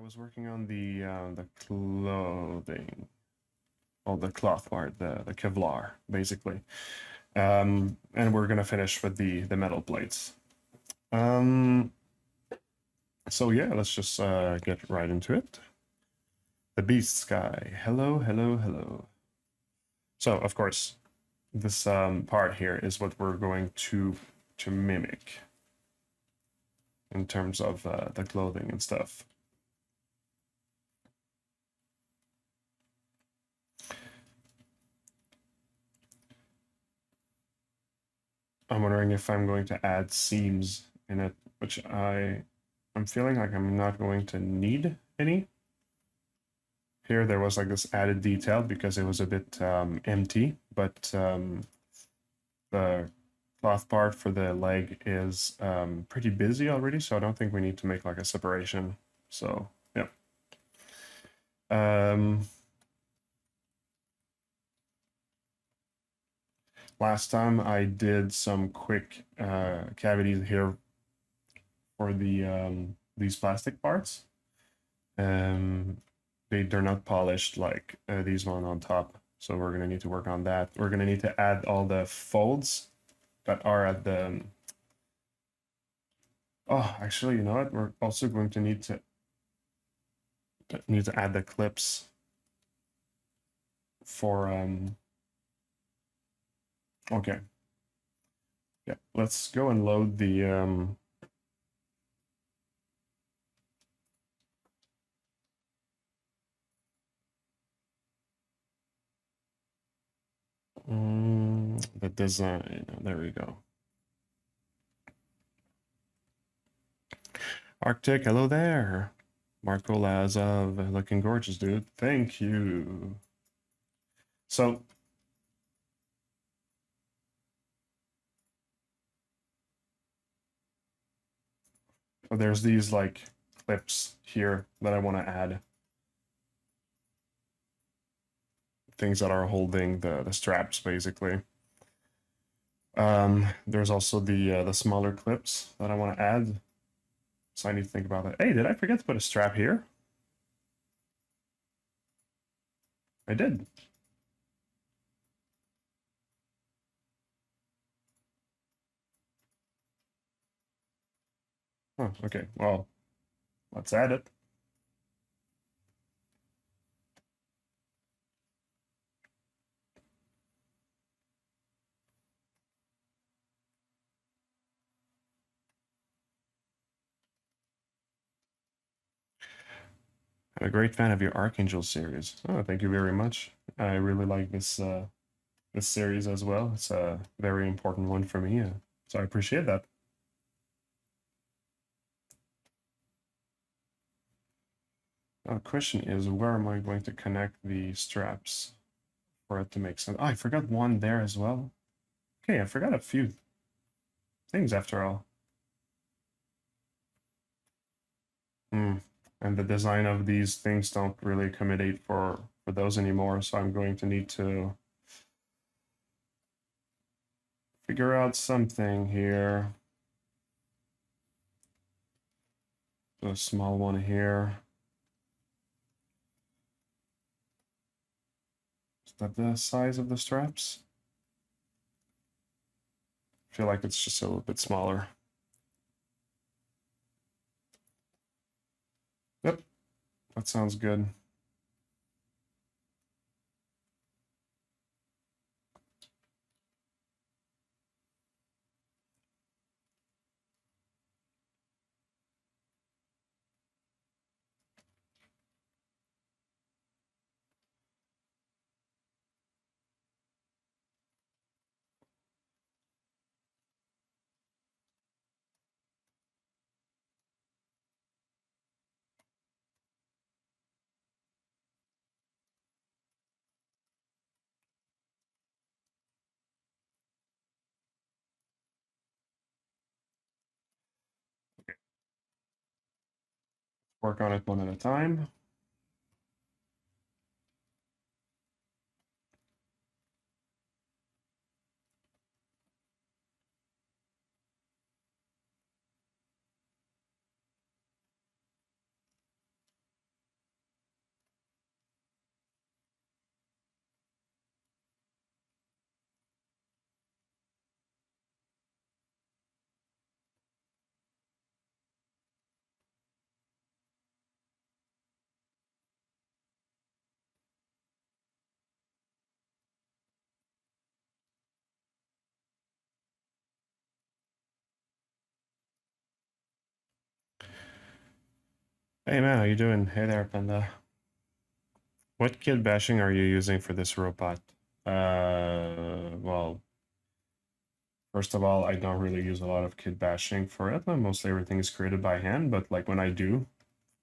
was working on the clothing, well, the cloth part, the Kevlar, basically. And we're gonna finish with the metal plates. Um, so yeah, let's just get right into it. The Beast Sky. Hello, hello, hello. So of course, this part here is what we're going to mimic in terms of the clothing and stuff. I'm wondering if I'm going to add seams in it, which I'm feeling like I'm not going to need any. Here there was like this added detail because it was a bit empty, but the cloth part for the leg is pretty busy already, so I don't think we need to make like a separation. So yeah. Last time I did some quick cavities here for the these plastic parts. They're not polished like these one on top, so we're gonna need to work on that. We're gonna need to add all the folds that are at the. Oh, actually, you know what? We're also going to need to add the clips for Okay. Yeah, let's go and load the the design. There we go. Arctic, hello there. Marco Lazov, looking gorgeous, dude. Thank you. So there's these like clips here that I want to add. Things that are holding the straps, basically. There's also the smaller clips that I want to add. So I need to think about that. Hey, did I forget to put a strap here? I did. Oh, okay. Well, let's add it. I'm a great fan of your Archangel series. Oh, thank you very much. I really like this series as well. It's a very important one for me, so I appreciate that. Now, the question is, where am I going to connect the straps for it to make sense? Oh, I forgot one there as well. Okay, I forgot a few things after all. And the design of these things don't really accommodate for those anymore, so I'm going to need to figure out something here. A small one here. Is that the size of the straps? I feel like it's just a little bit smaller. Yep, that sounds good. Work on it one at a time. Hey man, how you doing? Hey there, Panda. What kit bashing are you using for this robot? Well, first of all, I don't really use a lot of kit bashing for it. Mostly everything is created by hand, but like when I do,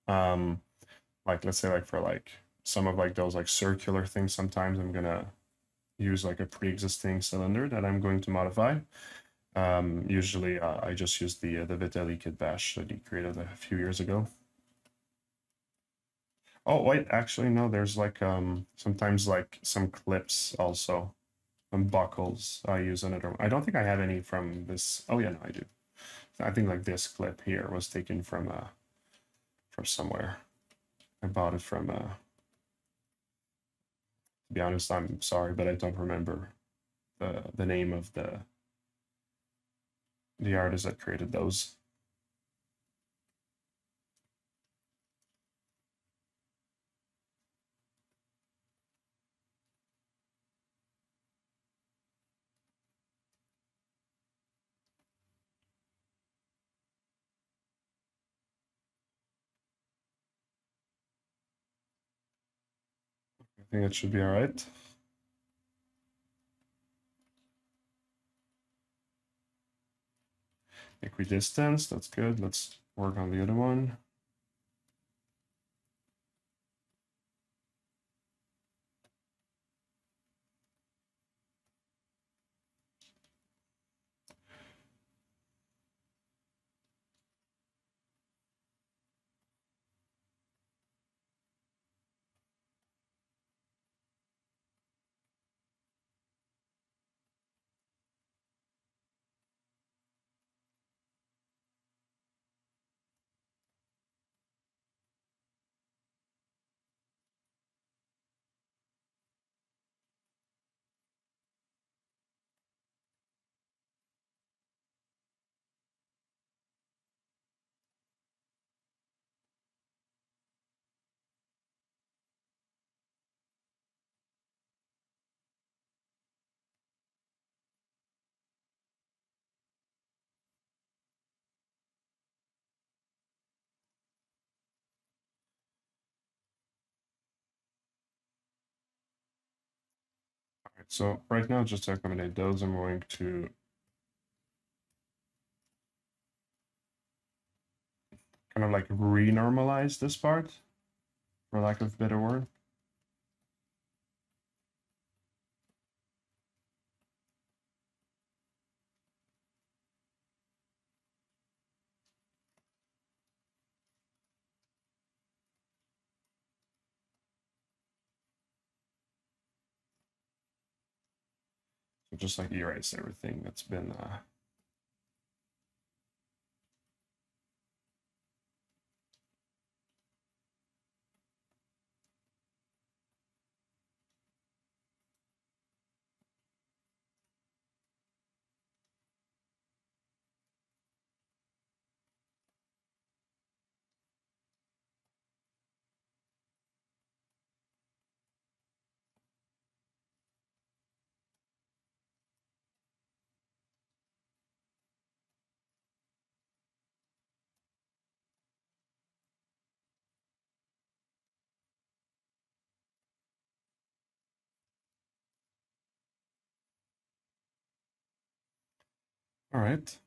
um, like let's say like for like some of like those like circular things, sometimes I'm gonna use like a pre-existing cylinder that I'm going to modify. Usually, I just use the Vitelli kit bash that he created a few years ago. Oh wait, actually no, there's like sometimes like some clips also, some buckles I use on it. I don't think I have any from this. Oh yeah, no, I do. I think like this clip here was taken from somewhere. I bought it from to be honest, I'm sorry, but I don't remember the name of the artist that created those. I think it should be all right. Equidistance, that's good. Let's work on the other one. All right, so right now, just to accommodate those, I'm going to kind of like renormalize this part, for lack of a better word. So just like erase everything that's been all right.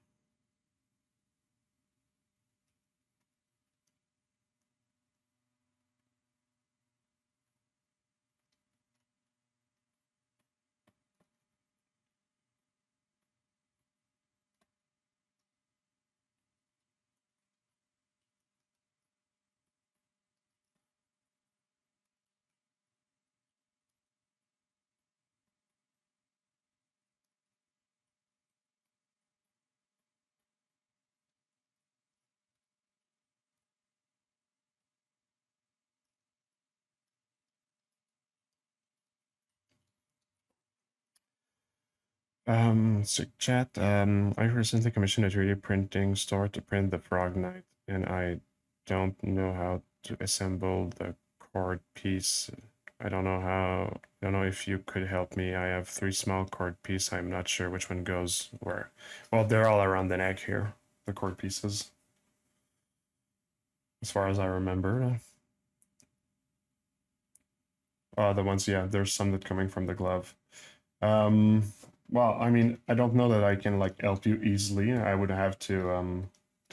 So chat. I recently commissioned a 3D printing store to print the Frog Knight, and I don't know how to assemble the cord piece. I don't know how. I don't know if you could help me. I have 3 small cord pieces. I'm not sure which one goes where. Well, they're all around the neck here, the cord pieces. as far as I remember. The ones, yeah, there's some that coming from the glove. Well, I mean, I don't know that I can like help you easily. I would have to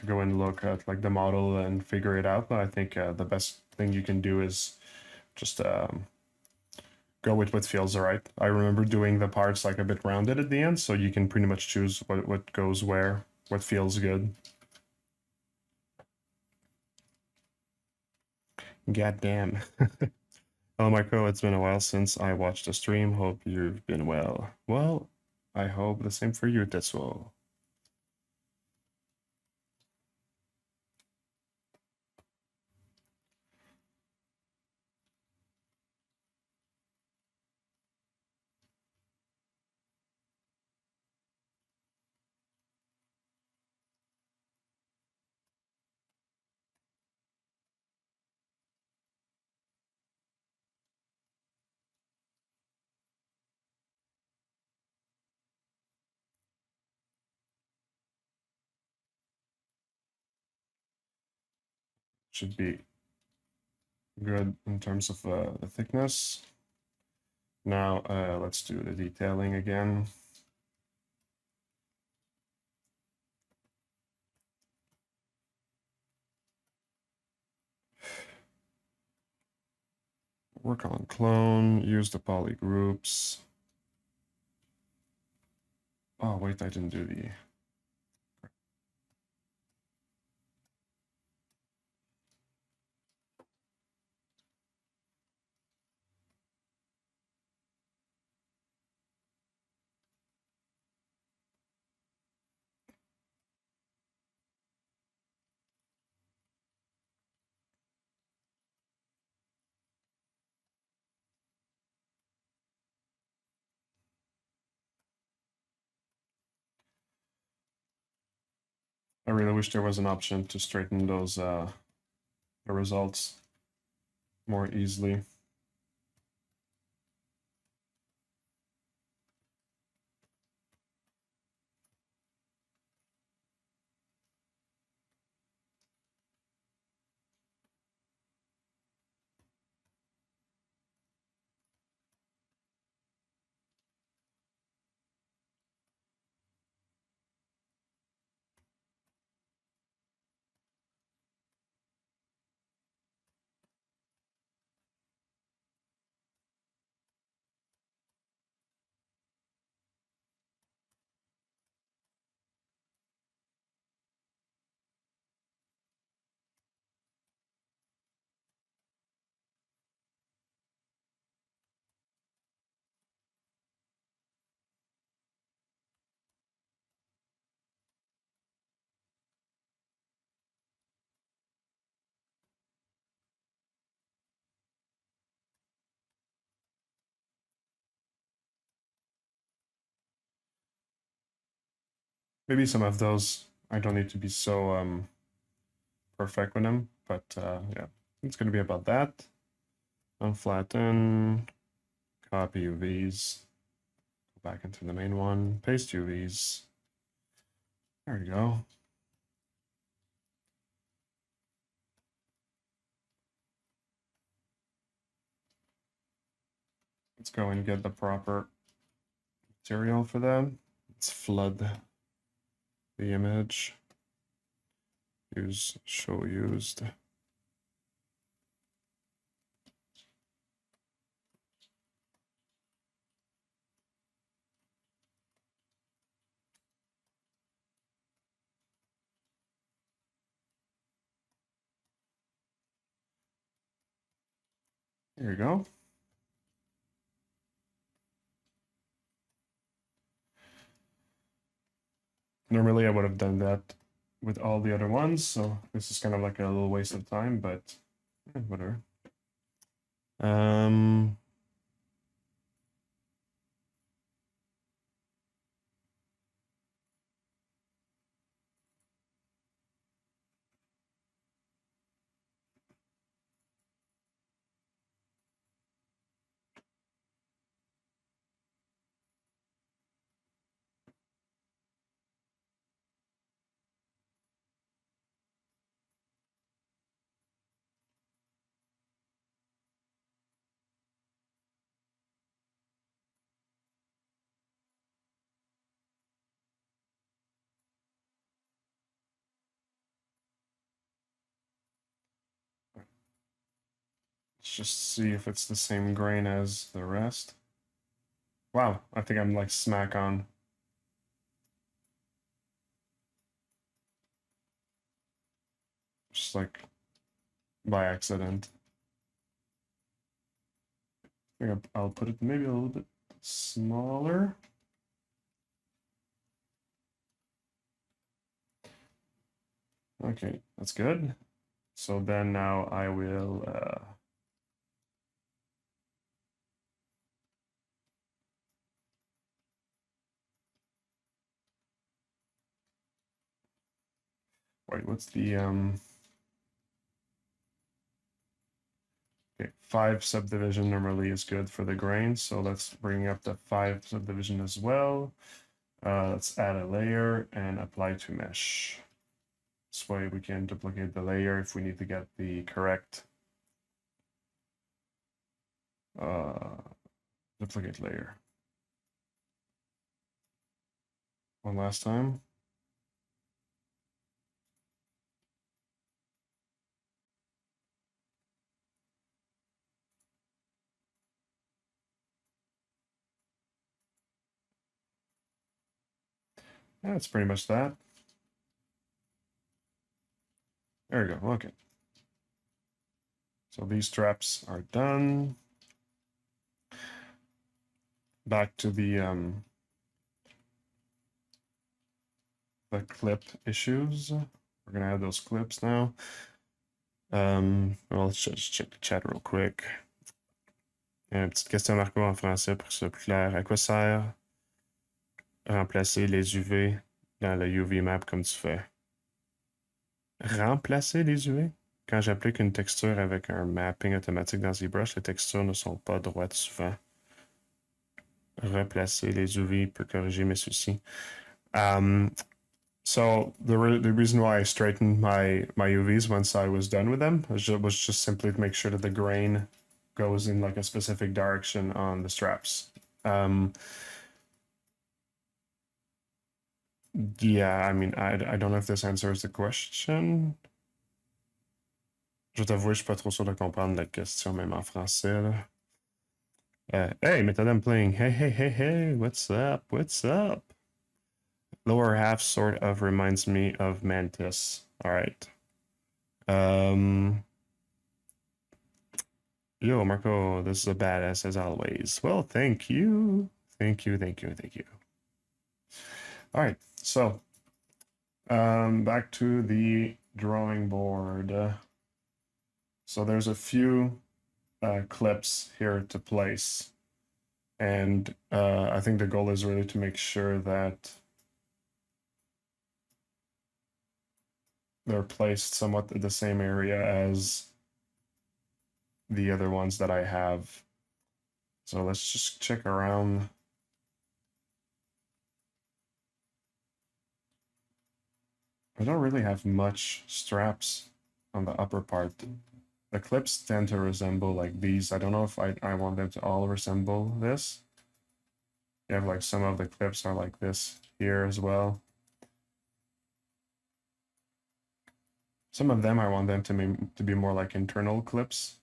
go and look at like the model and figure it out. But I think the best thing you can do is just go with what feels right. I remember doing the parts like a bit rounded at the end, so you can pretty much choose what goes where, what feels good. God damn. Hello, Marco. It's been a while since I watched the stream. Hope you've been well. Well, I hope the same for you, Tetsuo. Should be good in terms of the thickness. Now let's do the detailing again. Work on clone, use the poly groups. Oh, wait, I didn't do the... I really wish there was an option to straighten those the results more easily. Maybe some of those, I don't need to be so perfect with them, but yeah, it's going to be about that. Unflatten, copy UVs, go back into the main one, paste UVs. There we go. Let's go and get the proper material for them. Let's flood the image. Use show used. There you go. Normally I would have done that with all the other ones, so this is kind of like a little waste of time, but whatever. Let's just see if it's the same grain as the rest. Wow, I think I'm like smack on. Just like by accident. I think I'll put it maybe a little bit smaller. Okay, that's good. So then now I will wait, what's the okay, 5 subdivision normally is good for the grain, so let's bring up the 5 subdivision as well. Let's add a layer and apply to mesh. This way we can duplicate the layer if we need to get the correct duplicate layer. One last time. Yeah, that's pretty much that. There we go, okay. So these straps are done. Back to the clip issues. We're gonna add those clips now. Well, let's just check the chat real quick. Petite question Marco en français pour que ce soit plus clair. À quoi sert remplacer les UV dans le UV map comme tu fais? Remplacer les UV? Quand j'applique une texture avec un mapping automatique dans ZBrush, les textures ne sont pas droites souvent. Replacer les UV peut corriger mes soucis. So the reason why I straightened my UVs once I was done with them was just simply to make sure that the grain goes in like a specific direction on the straps. Yeah, I mean, I don't know if this answers the question. Je t'avoue, je suis pas trop sûr de comprendre la question, même en français. Là. Hey, Metadem playing. Hey, what's up? What's up? Lower half sort of reminds me of Mantis. All right. Yo, Marco, this is a badass as always. Well, thank you. Thank you. All right, so back to the drawing board. So there's a few clips here to place. And I think the goal is really to make sure that they're placed somewhat in the same area as the other ones that I have. So let's just check around. I don't really have much straps on the upper part. The clips tend to resemble like these. I don't know if I want them to all resemble this. You have like some of the clips are like this here as well. Some of them I want them to be more like internal clips.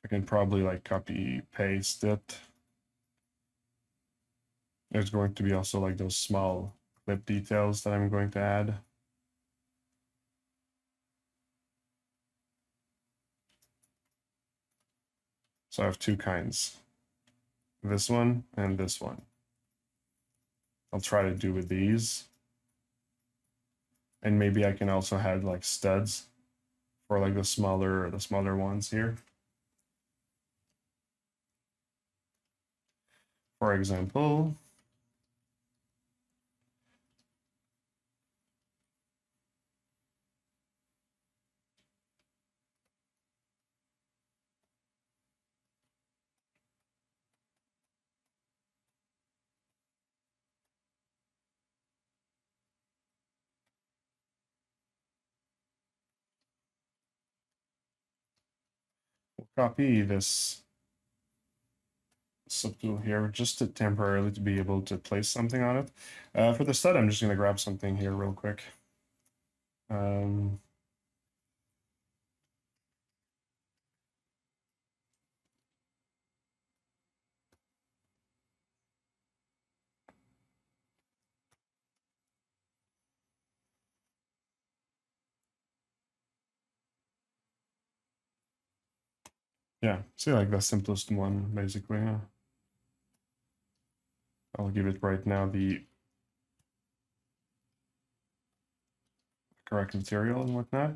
I can probably like copy paste it. There's going to be also like those small clip details that I'm going to add. So I have two kinds, this one and this one. I'll try to do with these. And maybe I can also add like studs for like the smaller ones here. For example, we'll copy this subtool here just to temporarily to be able to place something on it. For the stud, I'm just going to grab something here real quick. Um, yeah, see, like the simplest one, basically. I'll give it right now the correct material and whatnot.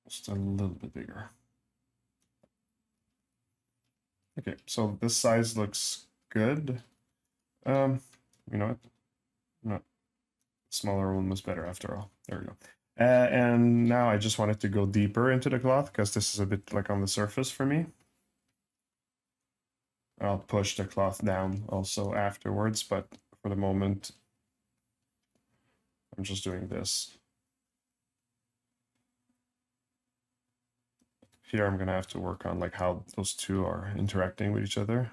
Just a little bit bigger. Okay, so this size looks good. You know what? No, smaller one was better after all. There we go. And now I just wanted to go deeper into the cloth because this is a bit like on the surface for me. I'll push the cloth down also afterwards, but for the moment, I'm just doing this. Here I'm gonna have to work on like how those two are interacting with each other.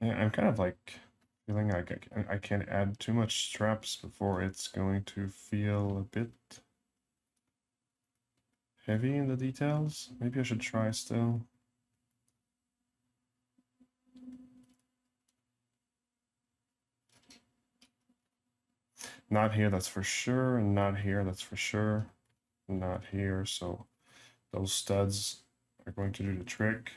Yeah, I'm kind of like feeling like I can't add too much straps before it's going to feel a bit heavy in the details. Maybe I should try still. Not here, that's for sure, and not here, that's for sure. Not here, so those studs are going to do the trick.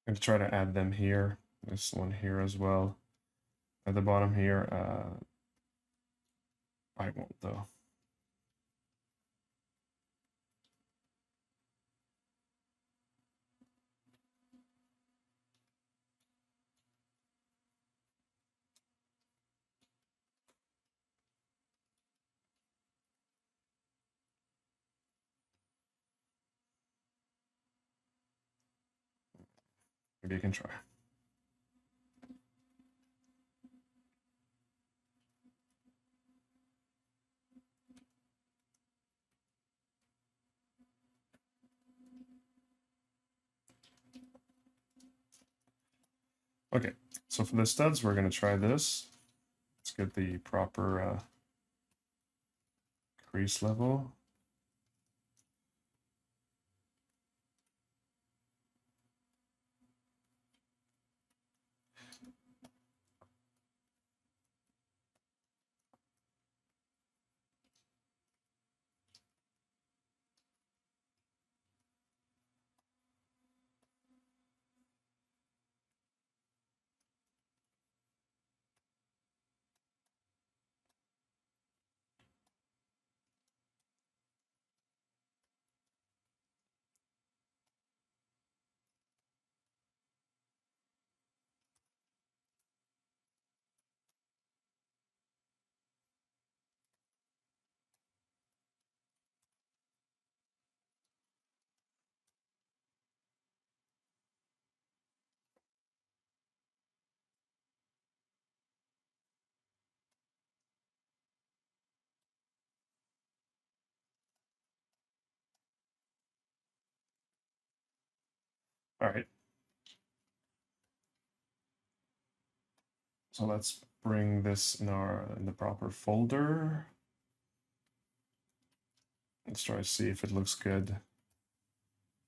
I'm going to try to add them here. This one here as well. At the bottom here, I won't though. Maybe you can try. Okay, so for the studs, we're going to try this. Let's get the proper crease level. All right. So let's bring this in the proper folder. Let's try to see if it looks good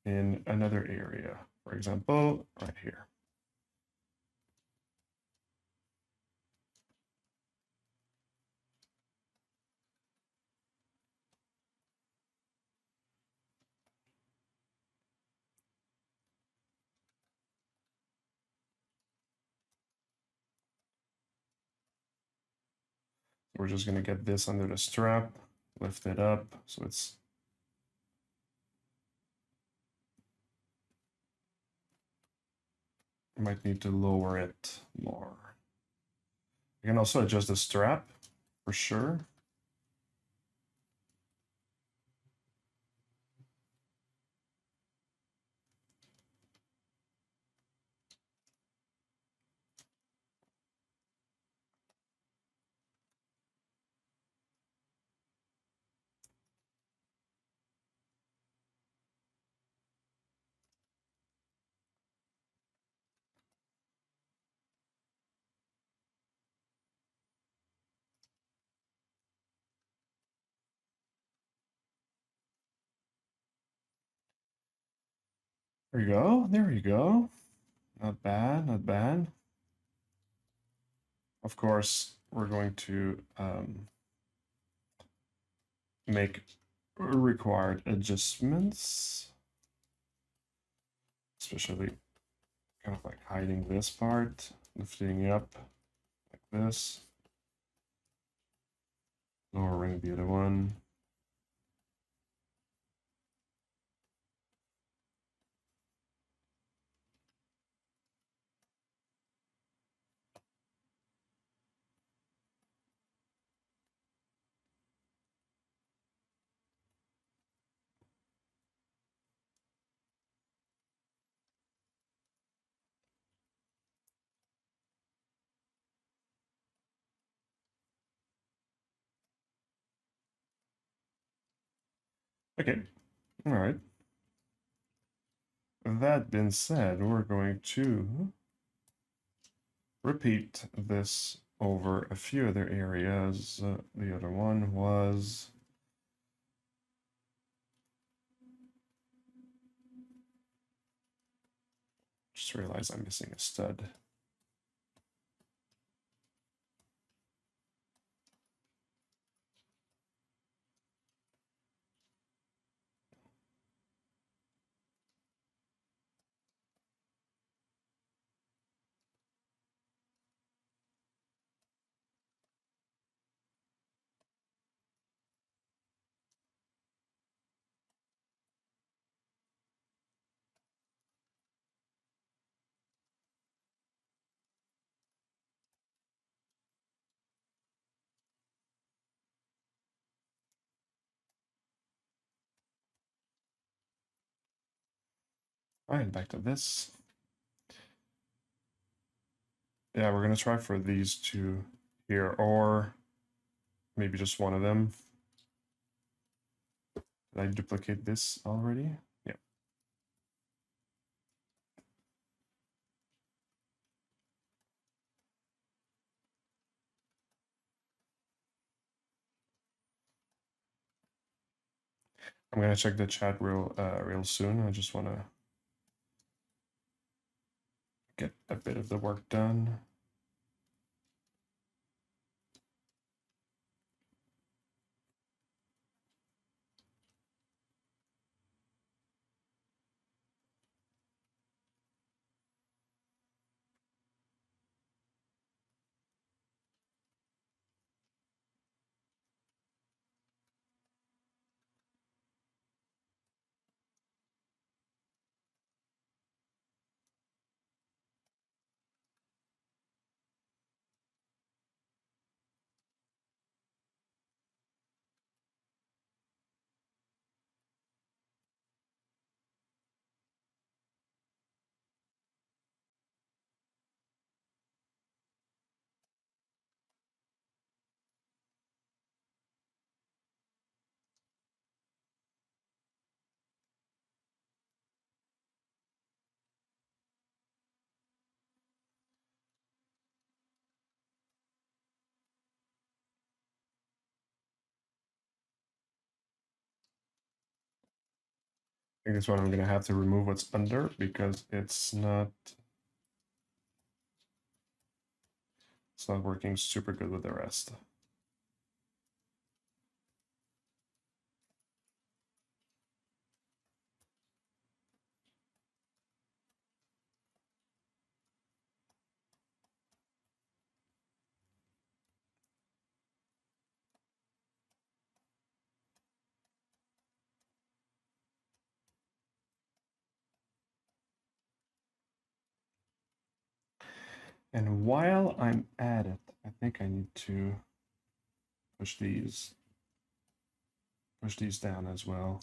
in another area. For example, right here. We're just going to get this under the strap, lift it up so it's might need to lower it more. You can also adjust the strap for sure. There you go. There you go. Not bad, not bad. Of course, we're going to make required adjustments, especially kind of like hiding this part, lifting up like this, lowering the other one. Okay, all right. That being said, we're going to repeat this over a few other areas. The other one was just realized I'm missing a stud. All right, back to this. Yeah, we're gonna try for these two here, or maybe just one of them. Did I duplicate this already? Yeah. I'm gonna check the chat real soon. I just wanna get a bit of the work done. I think this one I'm gonna have to remove what's under because it's not working super good with the rest. And while I'm at it, I think I need to push these down as well.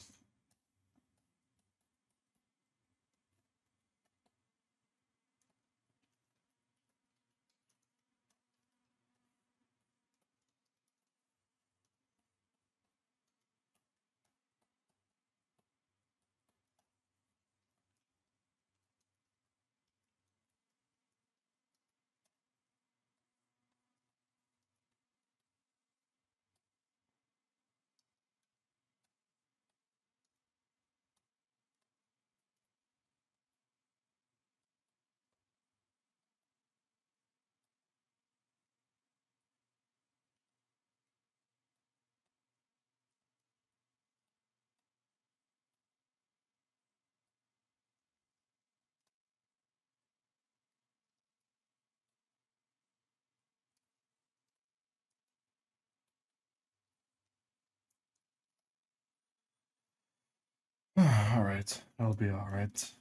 All right, that'll be all right.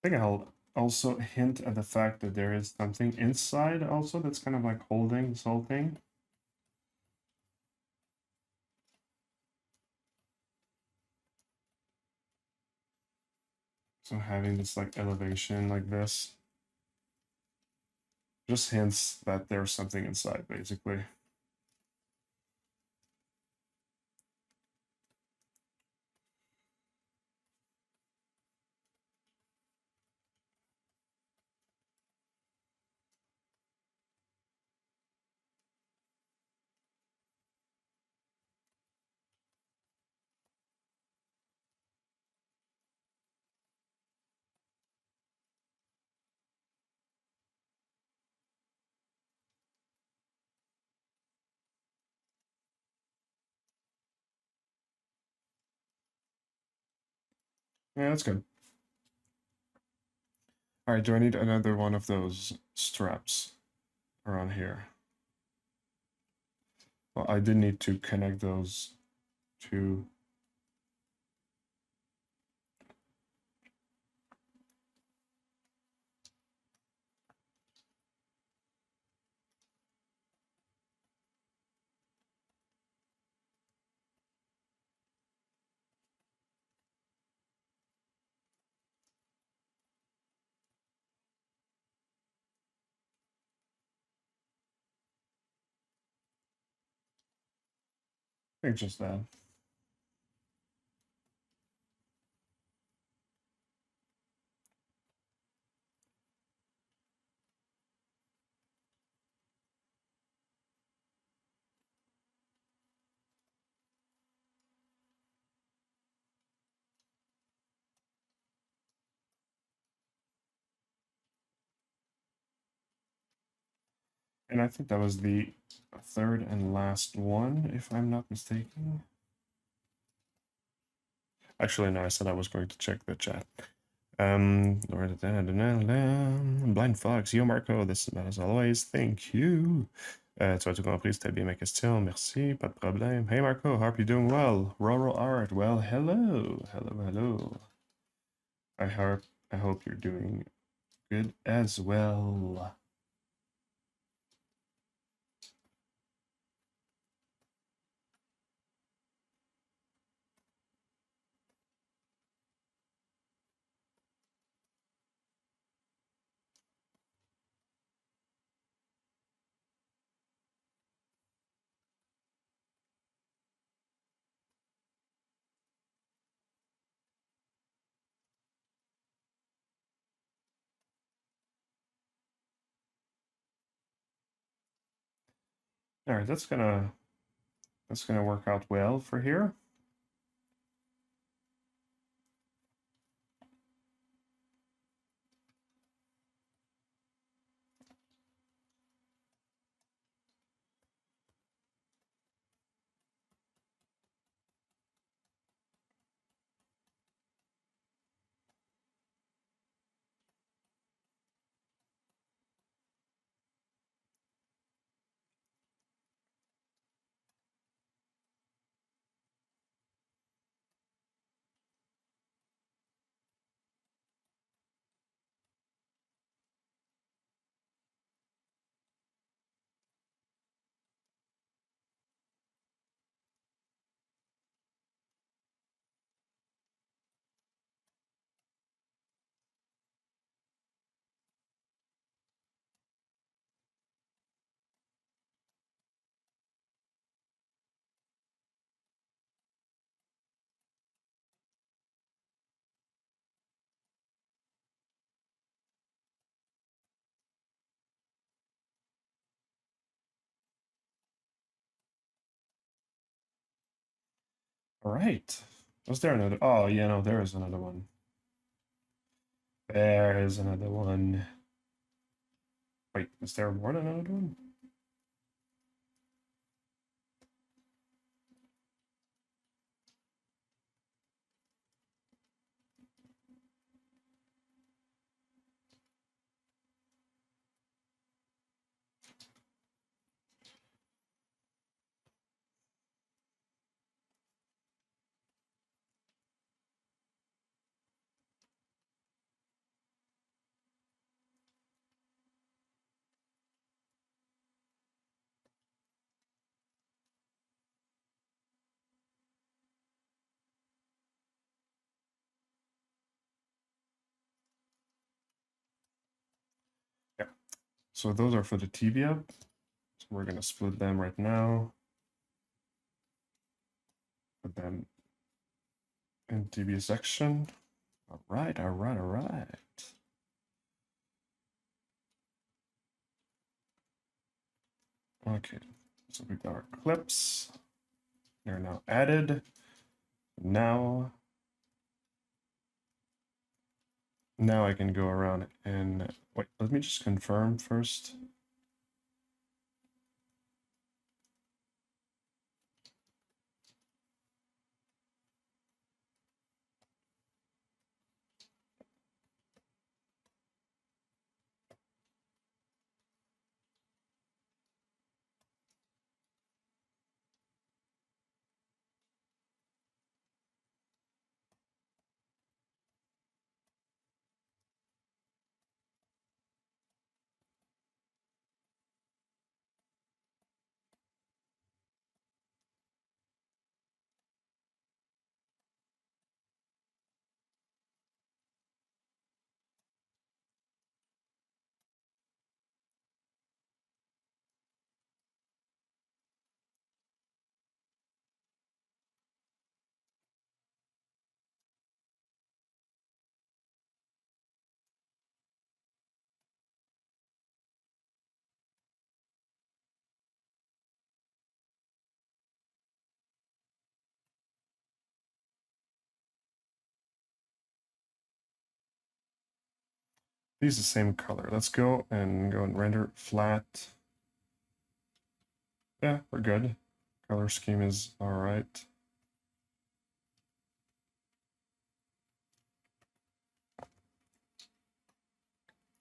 I think I'll also hint at the fact that there is something inside also that's kind of like holding this whole thing. So having this like elevation like this just hints that there's something inside, basically. Yeah, that's good. All right, do I need another one of those straps around here? Well, I did need to connect those to I think just that. And I think that was the third and last one, if I'm not mistaken. Actually, no, I said I was going to check the chat. Blind Fox, yo Marco, this is as always, thank you. Tu as tout compris, c'était bien ma question, merci, pas de problème. Hey Marco, hope you're doing well. Rural Art, well, hello, hello, hello. I hope you're doing good as well. All right, that's gonna work out well for here. All right. Was there another? Oh, yeah, no, there is another one. There is another one. Wait, is there more than another one? Yeah. So those are for the tibia. So we're gonna split them right now. Put them in tibia section. All right, all right, all right. Okay, so we've got our clips. They're now added. Now I can go around and wait, let me just confirm first. These the same color. Let's go and render flat. Yeah, we're good. Color scheme is all right.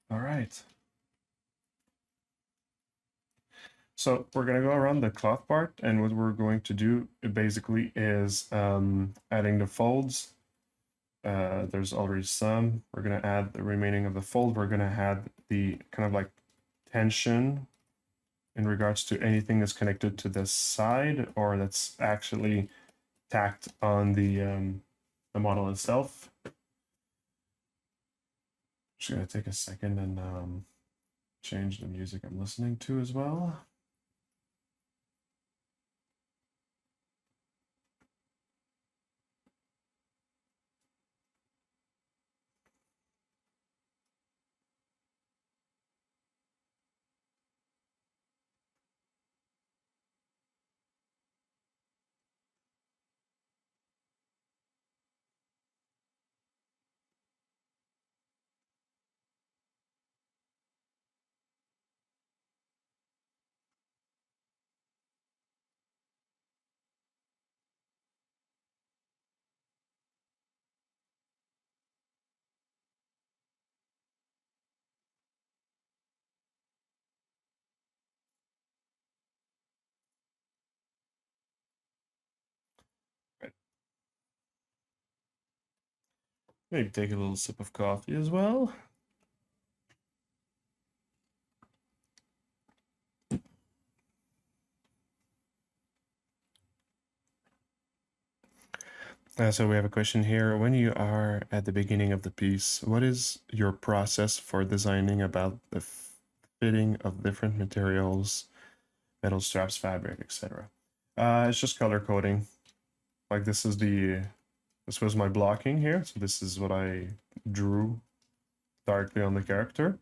All right. So we're going to go around the cloth part, and what we're going to do basically is adding the folds. There's already some. We're going to add the remaining of the fold. We're going to add the kind of like tension in regards to anything that's connected to this side or that's actually tacked on the model itself. Just going to take a second and change the music I'm listening to as well. Maybe take a little sip of coffee as well. So we have a question here. When you are at the beginning of the piece, what is your process for designing about the fitting of different materials, metal straps, fabric, etc.? It's just color coding. Like this was my blocking here. So this is what I drew darkly on the character.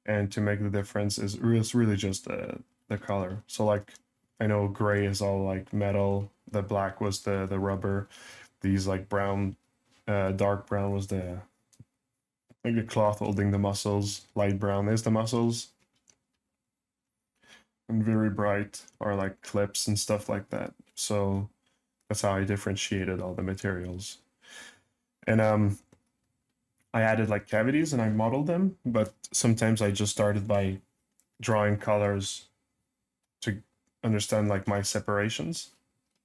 And to make the difference is it's really just the color. So like I know gray is all like metal, the black was the rubber, these like brown, dark brown was the like the cloth holding the muscles, light brown is the muscles, and very bright are like clips and stuff like that. So that's how I differentiated all the materials. And I added like cavities and I modeled them, but sometimes I just started by drawing colors to understand like my separations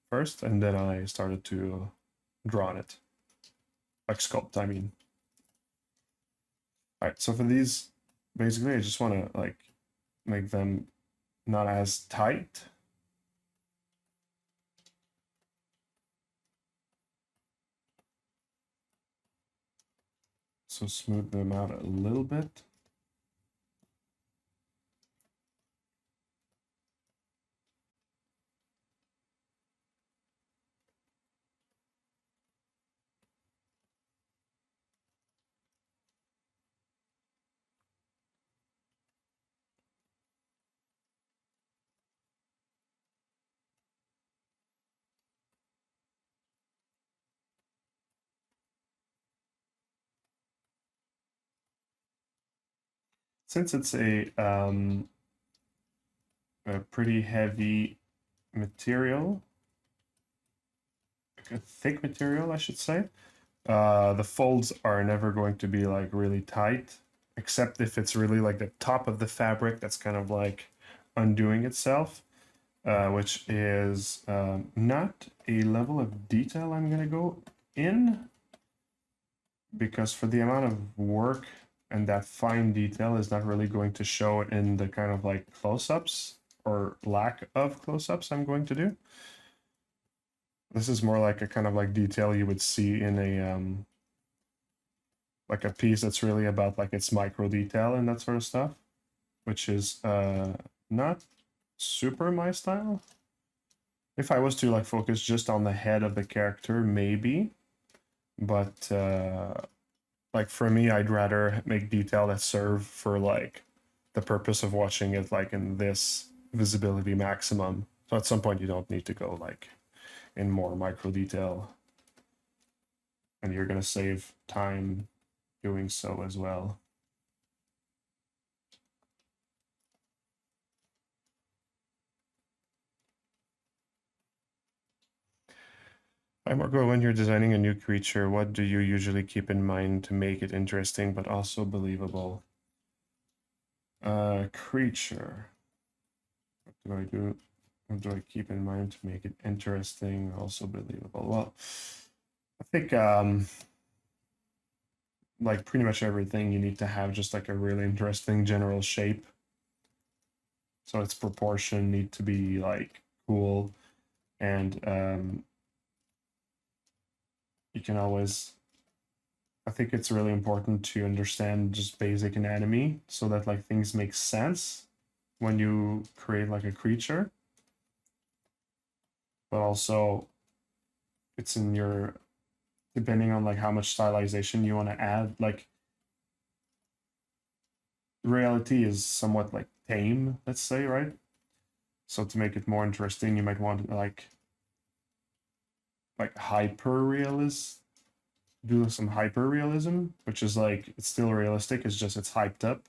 first, and then I started to draw on it, like sculpt, I mean. All right, so for these, basically I just want to like make them not as tight. So smooth them out a little bit. Since it's a pretty heavy material, a thick material, I should say, the folds are never going to be like really tight, except if it's really like the top of the fabric that's kind of like undoing itself, which is not a level of detail I'm going to go in, because for the amount of work and that fine detail is not really going to show in the kind of like close-ups or lack of close-ups I'm going to do. This is more like a kind of like detail you would see in a like a piece that's really about like its micro detail and that sort of stuff, which is not super my style. If I was to like focus just on the head of the character, maybe, but like for me, I'd rather make detail that serve for like the purpose of watching it like in this visibility maximum. So at some point you don't need to go like in more micro detail, and you're gonna save time doing so as well. Hi Marco, when you're designing a new creature, what do you usually keep in mind to make it interesting but also believable? Creature. What do I do? What do I keep in mind to make it interesting, also believable? Well, I think like pretty much everything you need to have just like a really interesting general shape. So its proportion need to be like cool, and you can always, I think it's really important to understand just basic anatomy so that like things make sense when you create like a creature, but also it's in your, depending on like how much stylization you want to add, like reality is somewhat like tame, let's say, right? So to make it more interesting, you might want like hyper realist, do some hyper realism, which is like it's still realistic, it's just it's hyped up.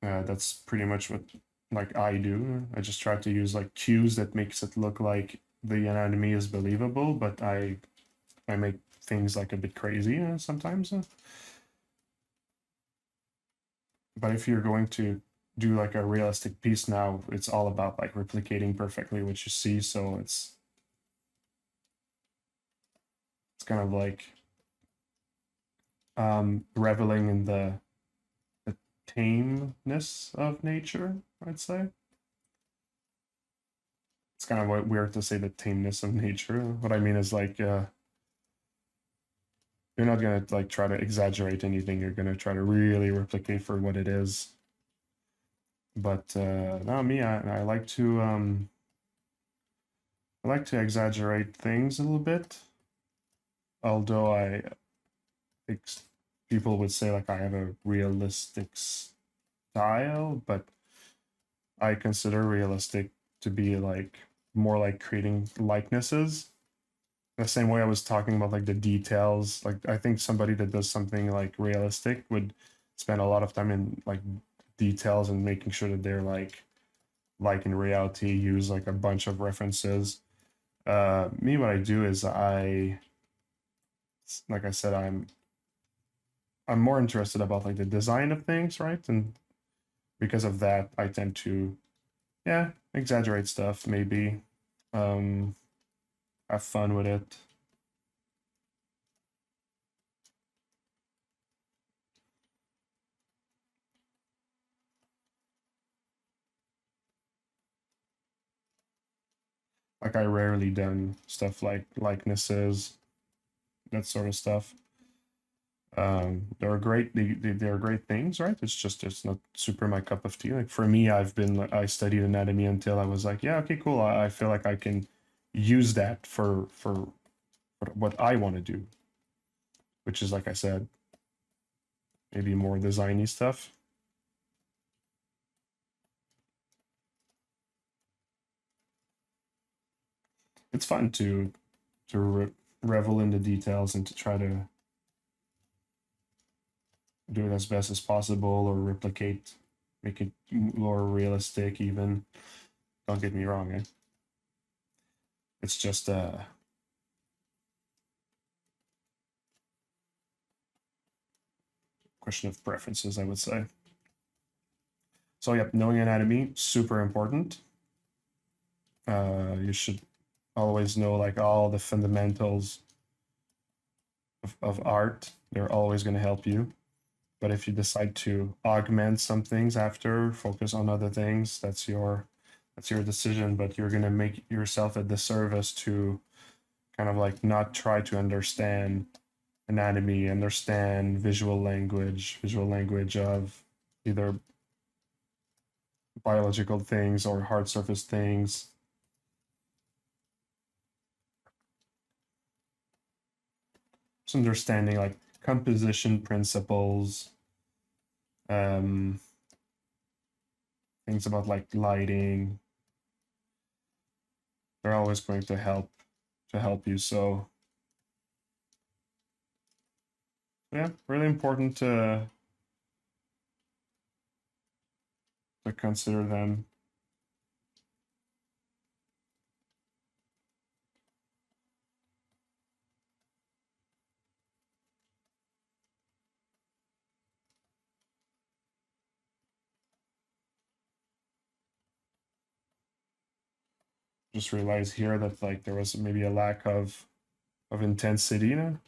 That's pretty much what like I do. I just try to use like cues that makes it look like the anatomy is believable, but I make things like a bit crazy sometimes. But if you're going to do like a realistic piece now, it's all about like replicating perfectly what you see. So it's kind of like reveling in the tameness of nature, I'd say. It's kind of weird to say the tameness of nature. What I mean is like you're not gonna like try to exaggerate anything. You're gonna try to really replicate for what it is. But no, me, I like to exaggerate things a little bit. Although I think people would say like I have a realistic style, but I consider realistic to be like more like creating likenesses. The same way I was talking about like the details. Like I think somebody that does something like realistic would spend a lot of time in like details and making sure that they're like in reality, use like a bunch of references. Me, what I do is like I said, I'm more interested about like the design of things, right? And because of that, I tend to, yeah, exaggerate stuff, maybe, um, have fun with it. Like I rarely done stuff like likenesses, that sort of stuff. They're great. They're great things, right? It's just it's not super my cup of tea. Like for me, I studied anatomy until I was like, yeah, okay, cool. I feel like I can use that for what I want to do, which is like I said, maybe more designy stuff. It's fun to revel in the details and to try to do it as best as possible or replicate, make it more realistic. Even don't get me wrong, it's just a question of preferences, I would say. So yeah, knowing anatomy super important. You should always know like all the fundamentals of art. They're always going to help you. But if you decide to augment some things after, focus on other things, that's your decision. But you're gonna make yourself a disservice to kind of like not try to understand anatomy, understand visual language of either biological things or hard surface things. Just understanding like composition principles, um, things about like lighting, they're always going to help you. So yeah, really important to consider them. just realized here that like there was maybe a lack of intensity, you know?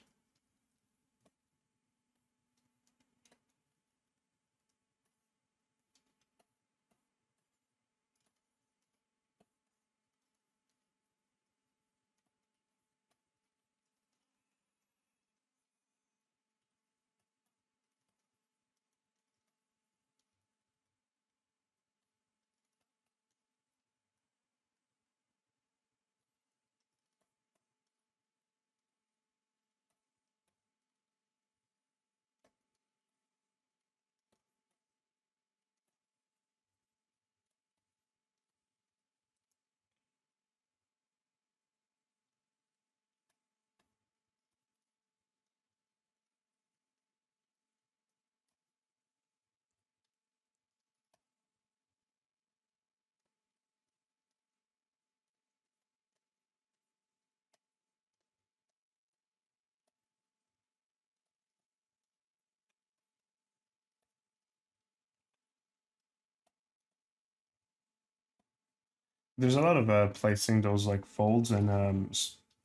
There's a lot of placing those like folds and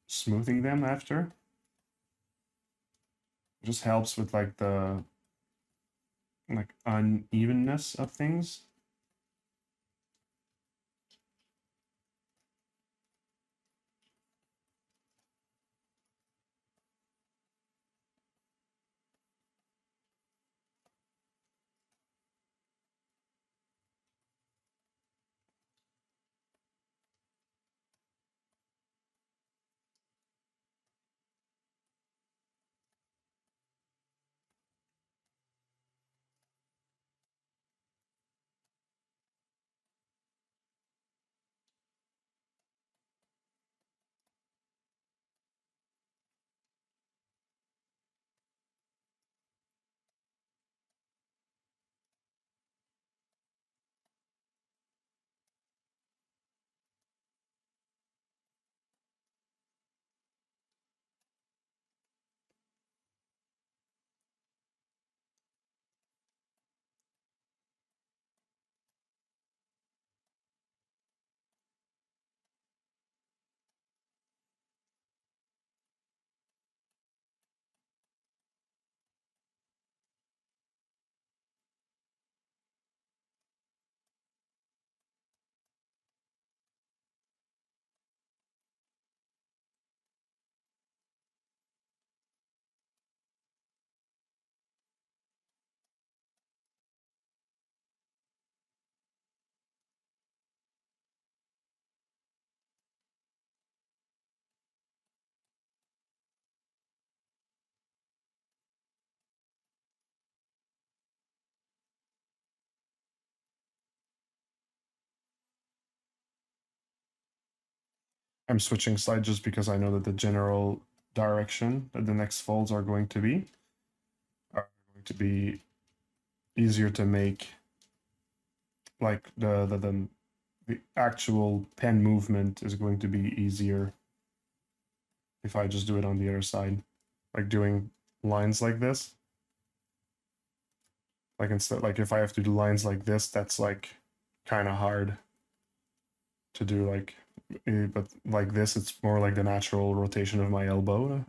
smoothing them after. It just helps with like the like unevenness of things. I'm switching side just because I know that the general direction that the next folds are going to be easier to make. Like the actual pen movement is going to be easier if I just do it on the other side, like doing lines like this. Like instead, like if I have to do lines like this, that's like kind of hard to do. Like, but like this, it's more like the natural rotation of my elbow.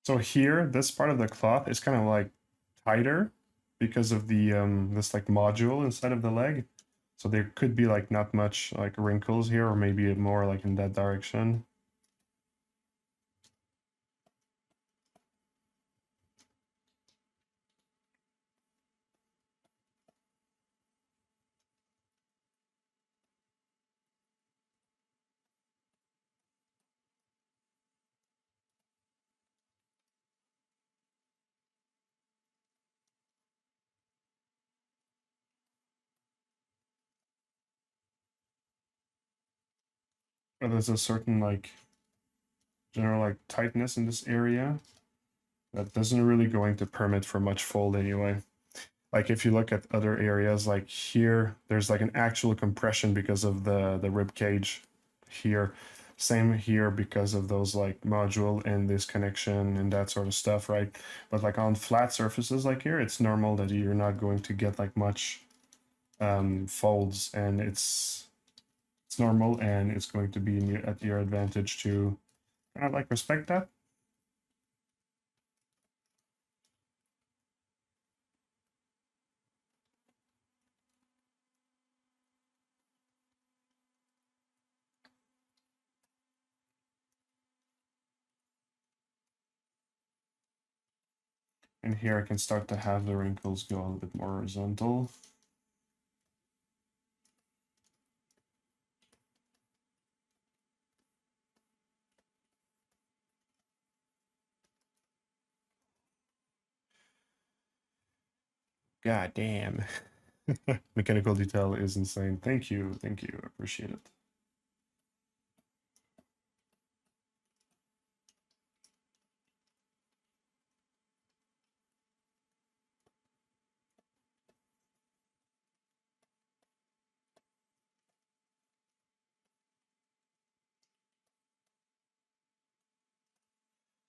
So here, this part of the cloth is kind of like tighter because of the this like module inside of the leg. So there could be like not much like wrinkles here, or maybe more like in that direction. Or there's a certain like general like tightness in this area that doesn't really going to permit for much fold anyway. Like if you look at other areas, like here, there's like an actual compression because of the rib cage here. Same here because of those like module and this connection and that sort of stuff, right? But like on flat surfaces like here, it's normal that you're not going to get like much folds, and it's normal, and it's going to be at your advantage to kind of like respect that. And here I can start to have the wrinkles go a little bit more horizontal. God damn. Mechanical detail is insane. Thank you. Thank you. Appreciate it.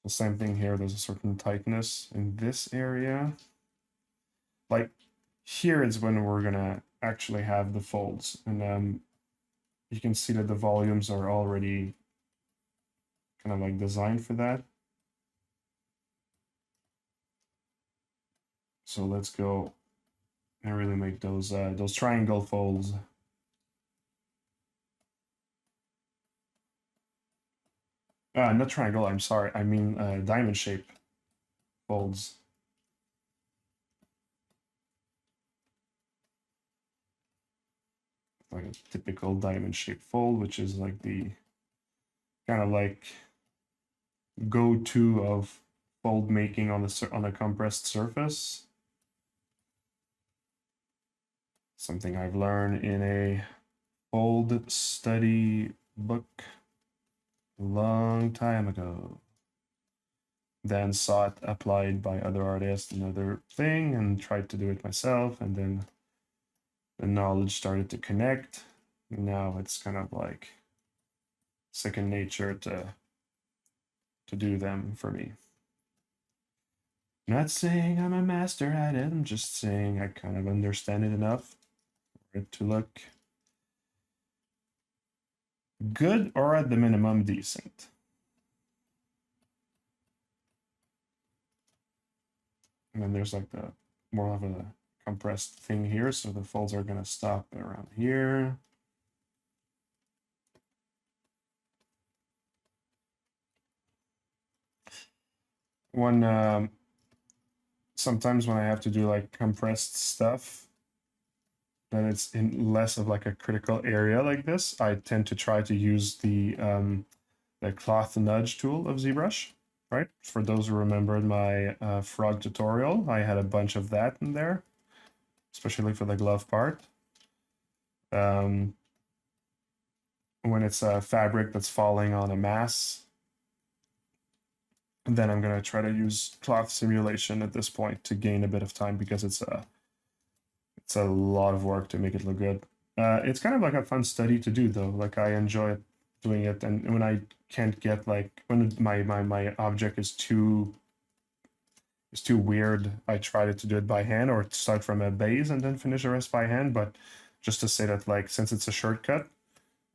The same thing here. There's a certain tightness in this area. Like here is when we're gonna actually have the folds, and you can see that the volumes are already kind of like designed for that. So let's go and really make those triangle folds. Not triangle. I'm sorry. I mean diamond shape folds. Like a typical diamond shaped fold, which is like the kind of like go-to of fold making on a compressed surface. Something I've learned in a fold study book a long time ago. Then saw it applied by other artists, another thing, and tried to do it myself, and then the knowledge started to connect. Now it's kind of like second nature to do them for me. Not saying I'm a master at it, I'm just saying I kind of understand it enough for it to look good, or at the minimum decent. And then there's like the more of a compressed thing here, so the folds are gonna stop around here. When sometimes when I have to do like compressed stuff, that it's in less of like a critical area like this, I tend to try to use the cloth nudge tool of ZBrush, right? For those who remembered my frog tutorial, I had a bunch of that in there, especially for the glove part. When it's a fabric that's falling on a mass, then I'm gonna try to use cloth simulation at this point to gain a bit of time, because it's a lot of work to make it look good. It's kind of like a fun study to do though. Like I enjoy doing it, and when I can't get like when my object is too weird, I tried to do it by hand or start from a base and then finish the rest by hand. But just to say that, like, since it's a shortcut,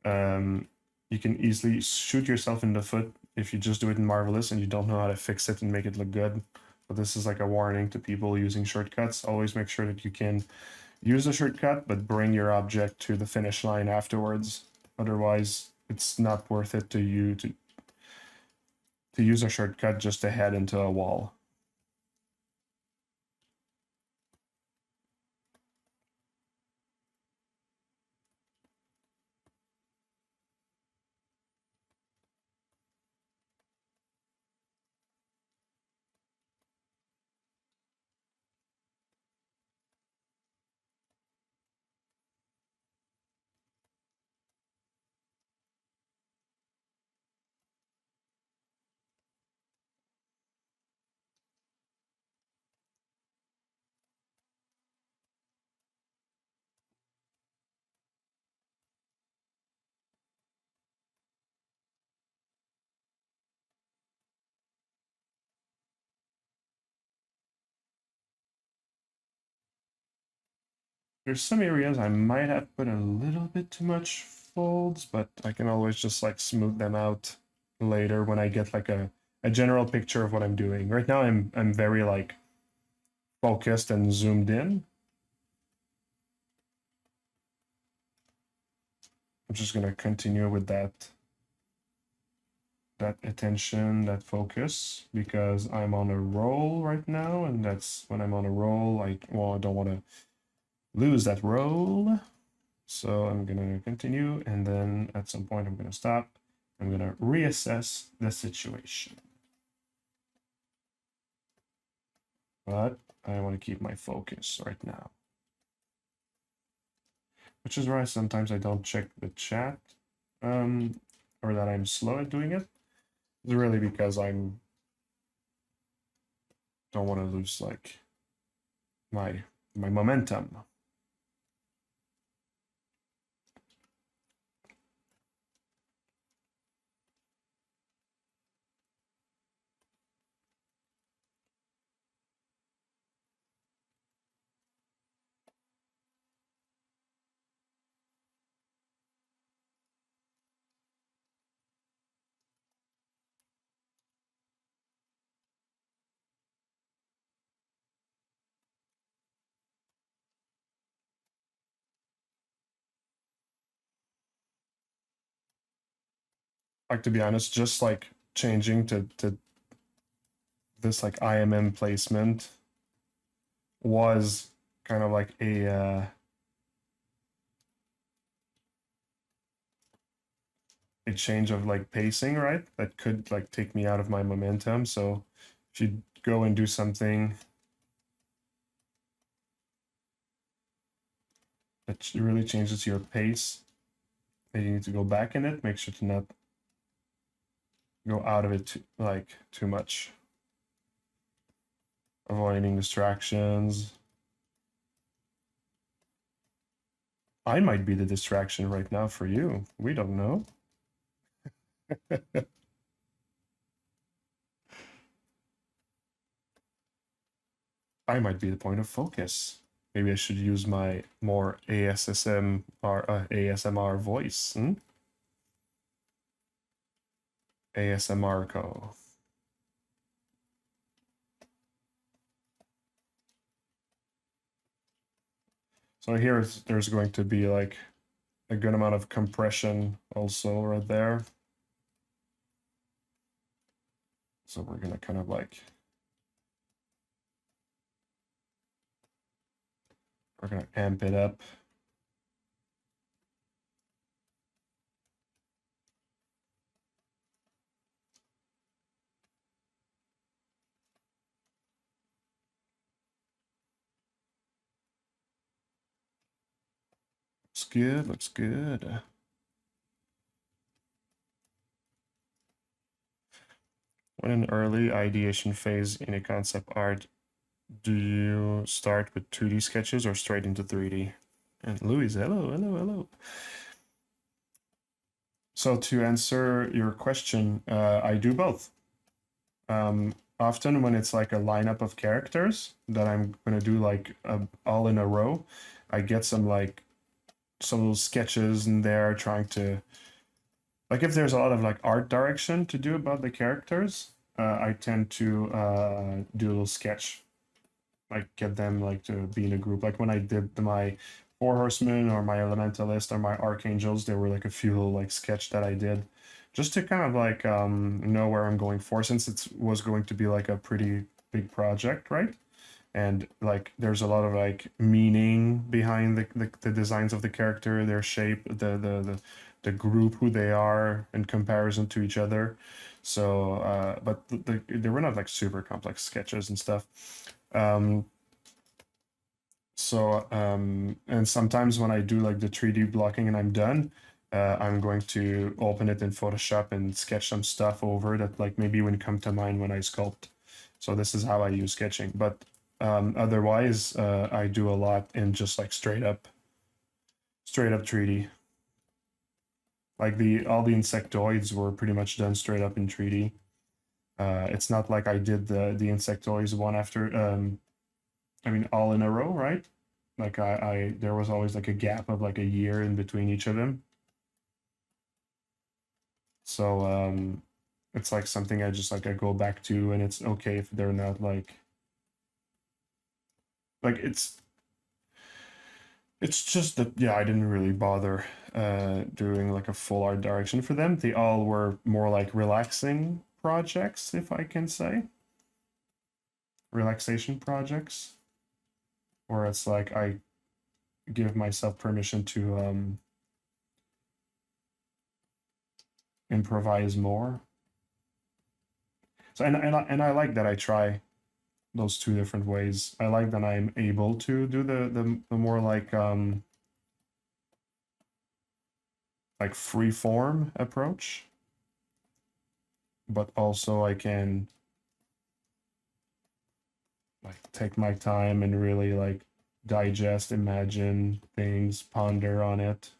you can easily shoot yourself in the foot if you just do it in Marvelous and you don't know how to fix it and make it look good. But this is like a warning to people using shortcuts. Always make sure that you can use a shortcut, but bring your object to the finish line afterwards. Otherwise, it's not worth it to you to use a shortcut just to head into a wall. There's some areas I might have put a little bit too much folds, but I can always just like smooth them out later when I get like a general picture of what I'm doing. Right now I'm very like focused and zoomed in. I'm just gonna continue with that attention, that focus, because I'm on a roll right now, and that's when I'm on a roll, I don't want to lose that roll. So I'm gonna continue, and then at some point I'm gonna stop. I'm gonna reassess the situation. But I want to keep my focus right now. Which is why sometimes I don't check the chat, or that I'm slow at doing it. It's really because don't want to lose like my momentum. Like, to be honest, just like changing to this like IMM placement was kind of like a change of like pacing, right? That could like take me out of my momentum. So if you go and do something that really changes your pace, and you need to go back in it, make sure to not go out of it too much. Avoiding distractions. I might be the distraction right now for you. We don't know. I might be the point of focus. Maybe I should use my more ASMR voice. ASMR co. So here there's going to be like a good amount of compression also right there. So we're gonna kind of like, we're gonna amp it up. Looks good, looks good. When in early ideation phase in a concept art, do you start with 2D sketches or straight into 3D? And Louis, hello, hello, hello. So to answer your question, I do both. Often when it's like a lineup of characters that I'm gonna do like all in a row, I get some little sketches in there trying to, like, if there's a lot of like art direction to do about the characters, I tend to do a little sketch, like get them like to be in a group. Like when I did my Four Horsemen or my Elementalist or my Archangels, there were like a few little like sketch that I did just to kind of like know where I'm going for, since it was going to be like a pretty big project, right? And like there's a lot of like meaning behind the designs of the character, their shape, the group, who they are in comparison to each other. So but they were not like super complex sketches and stuff. And sometimes when I do like the 3D blocking and I'm done, I'm going to open it in Photoshop and sketch some stuff over that like maybe wouldn't come to mind when I sculpt. So this is how I use sketching. But otherwise, I do a lot in just like straight up 3D. Like all the insectoids were pretty much done straight up in 3D. It's not like I did the insectoids one after, I mean, all in a row, right? Like there was always like a gap of like a year in between each of them. So it's like something I just like I go back to, and it's okay if they're not like it's just that, yeah, I didn't really bother doing like a full art direction for them. They all were more like relaxing projects, if I can say. Relaxation projects. Where it's like I give myself permission to improvise more. So and I like that I try those two different ways. I like that I'm able to do the more like free form approach, but also I can like take my time and really like digest, imagine things, ponder on it.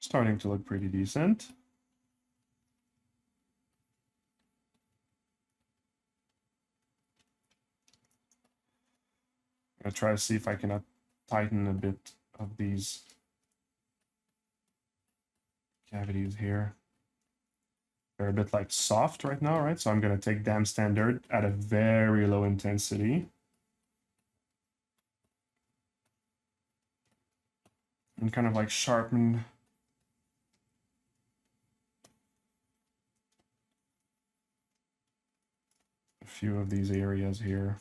Starting to look pretty decent. I'm gonna try to see if I can tighten a bit of these cavities here. They're a bit like soft right now, right? So I'm gonna take dam standard at a very low intensity. And kind of like sharpen a few of these areas here.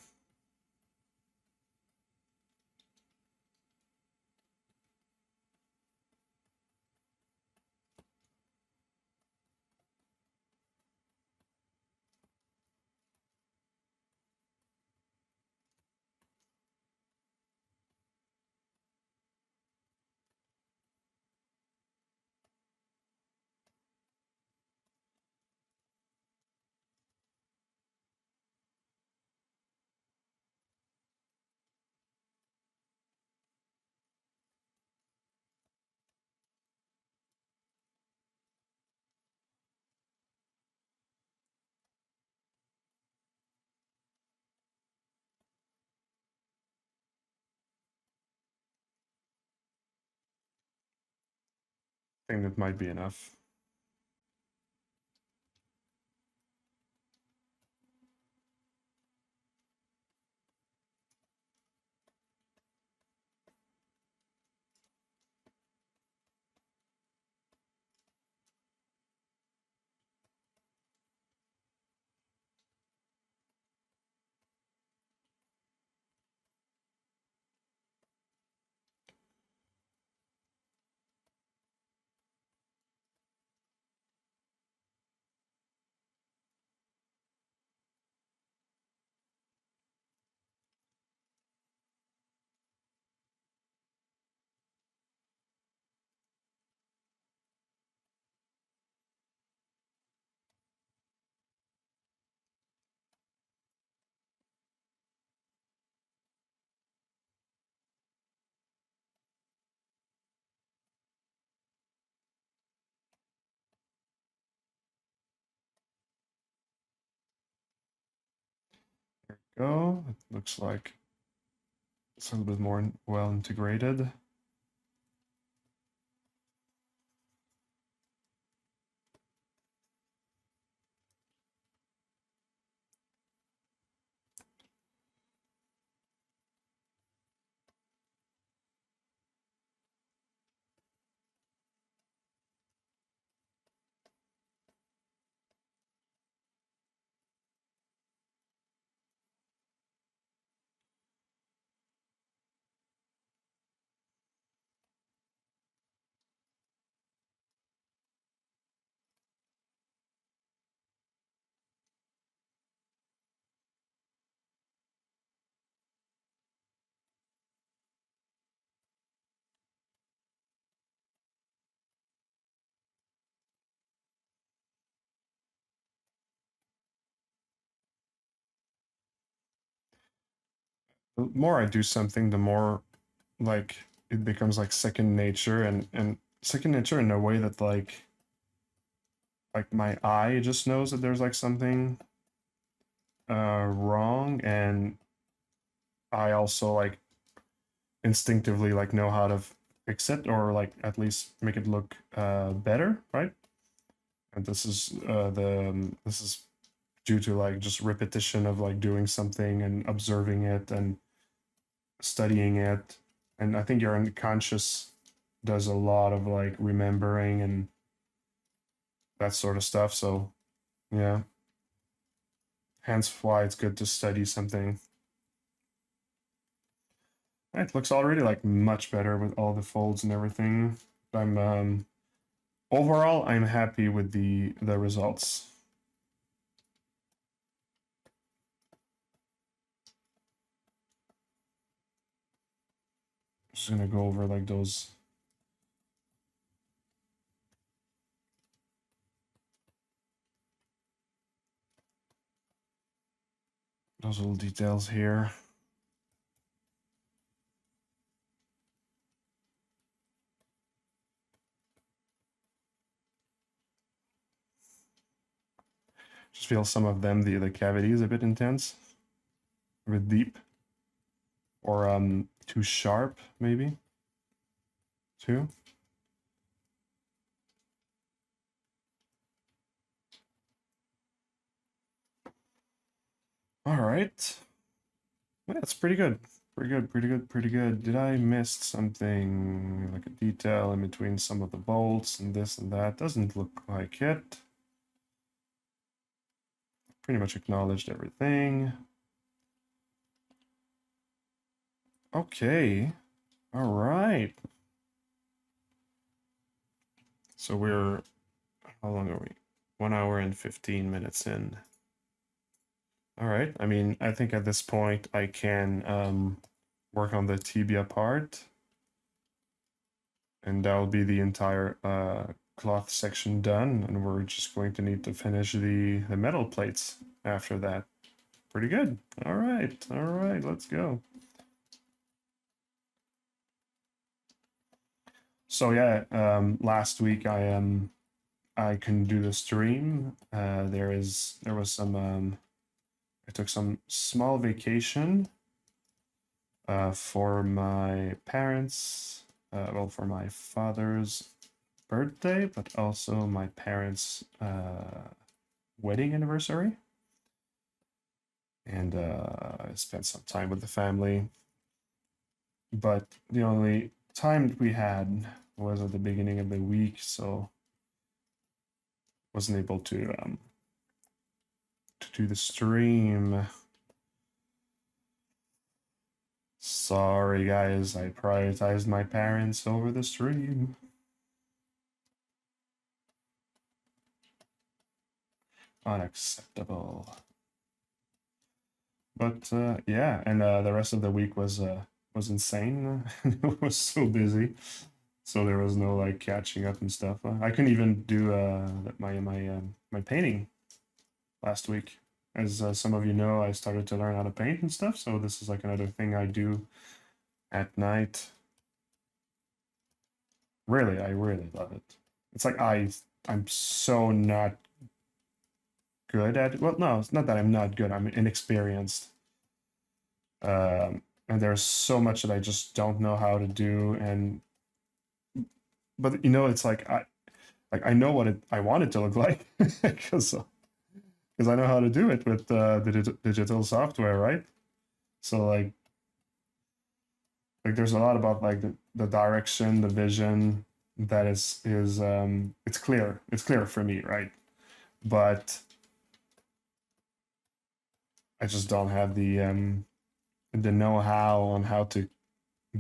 I think that might be enough. Go. It looks like it's a little bit more well integrated. the more I do something, the more like it becomes like second nature, and second nature in a way that like my eye just knows that there's like something wrong, and I also like instinctively like know how to fix it, or like at least make it look better, right? And this is due to like just repetition of like doing something and observing it and studying it. And I think your unconscious does a lot of like remembering and that sort of stuff. So yeah, hence why it's good to study something. It looks already like much better with all the folds and everything. I'm overall I'm happy with the results. Just gonna go over like those little details here. Just feel some of them, the cavity is a bit intense, a bit deep, or too sharp maybe too. All right, yeah, that's pretty good. Pretty good, pretty good, pretty good. Did I miss something, like a detail in between some of the bolts and this and that? Doesn't look like it. Pretty much acknowledged everything. Okay, all right. So we're, how long are we? 1 hour and 15 minutes in. All right, I mean, I think at this point I can work on the tibia part, and that will be the entire cloth section done, and we're just going to need to finish the metal plates after that. Pretty good. All right, let's go. So yeah, last week I couldn't do the stream. There was some I took some small vacation for my parents, well, for my father's birthday, but also my parents' wedding anniversary. And I spent some time with the family. But the only time we had was at the beginning of the week, so wasn't able to do the stream. Sorry, guys, I prioritized my parents over the stream. Unacceptable. But yeah, and the rest of the week was insane. It was so busy, so there was no like catching up and stuff. I couldn't even do my painting last week. As some of you know, I started to learn how to paint and stuff, so this is like another thing I do at night. Really, I really love it. It's like I'm so not good at it. Well, no, it's not that I'm not good. I'm inexperienced. And there's so much that I just don't know how to do. And but you know, it's like I know what I want it to look like because I know how to do it with the digital software, right? So like there's a lot about like the direction, the vision that is it's clear. It's clear for me, right? But I just don't have the know-how on how to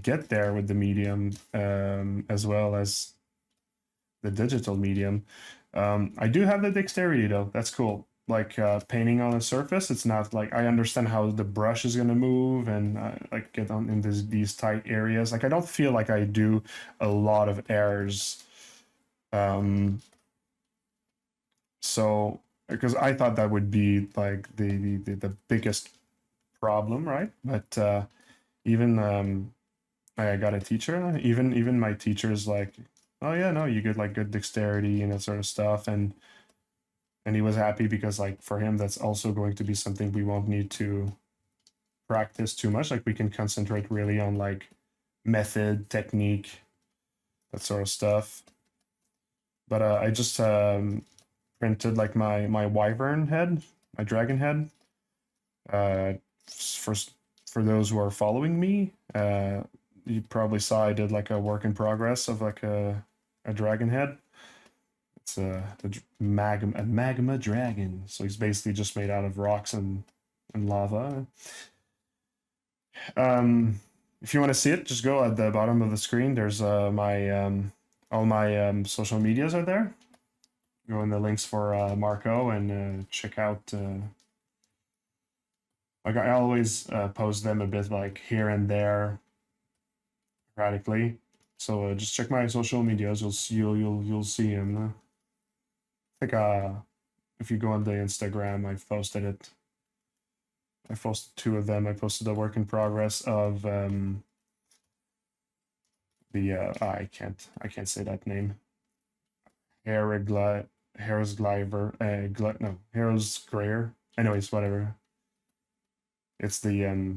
get there with the medium, as well as the digital medium. I do have the dexterity though. That's cool. Like painting on a surface, it's not like I understand how the brush is gonna move and like get on in these tight areas. Like I don't feel like I do a lot of errors. So because I thought that would be like the biggest problem, right? But even I got a teacher. Even my teacher's like, oh yeah, no, you get like good dexterity and that sort of stuff, and he was happy because like for him that's also going to be something we won't need to practice too much. Like we can concentrate really on like method, technique, that sort of stuff. But I just printed like my wyvern head, my dragon head. Uh, for for those who are following me, you probably saw I did like a work in progress of like a dragon head. It's a magma dragon. So he's basically just made out of rocks and lava. If you want to see it, just go at the bottom of the screen. There's my all my social medias are there. Go in the links for Marco and check out. Like I always post them a bit like here and there, radically. So just check my social medias. You'll see them. I think if you go on the Instagram, I've posted it. I posted two of them. I posted the work in progress of the I can't say that name. Harris Gliver no Harris Grayer. Anyways, whatever. It's the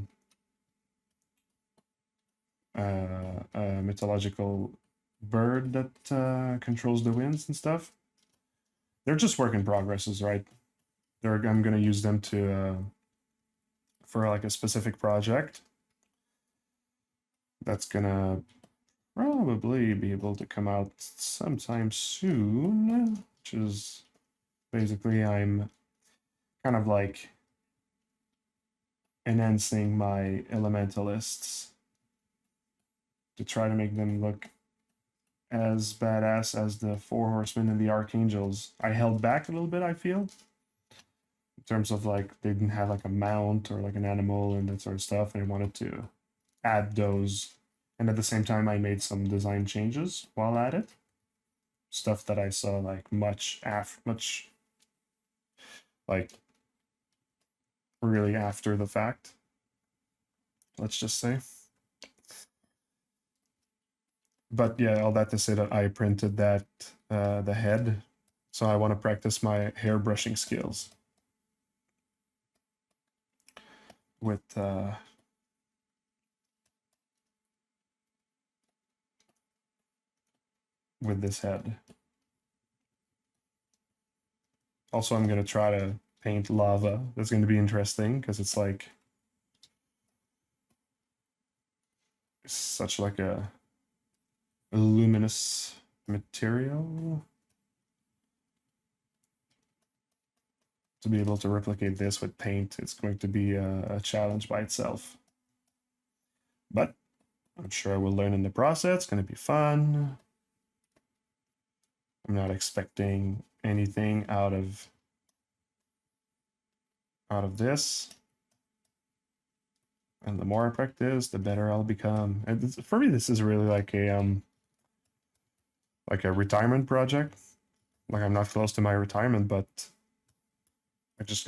mythological bird that controls the winds and stuff. They're just work in progresses, right? I'm gonna use them to for like a specific project that's gonna probably be able to come out sometime soon, which is basically I'm kind of like enhancing my elementalists to try to make them look as badass as the Four Horsemen and the Archangels. I held back a little bit, I feel, in terms of like they didn't have like a mount or like an animal and that sort of stuff, and I wanted to add those. And at the same time, I made some design changes while at it. Stuff that I saw like much like really after the fact, let's just say. But yeah, all that to say that I printed that the head, so I want to practice my hair brushing skills with this head. Also, I'm gonna try to paint lava. That's going to be interesting because it's like such like a luminous material. To be able to replicate this with paint, it's going to be a challenge by itself. But I'm sure I will learn in the process. It's going to be fun. I'm not expecting anything out of this. And the more I practice, the better I'll become. And for me, this is really like a retirement project. Like I'm not close to my retirement, but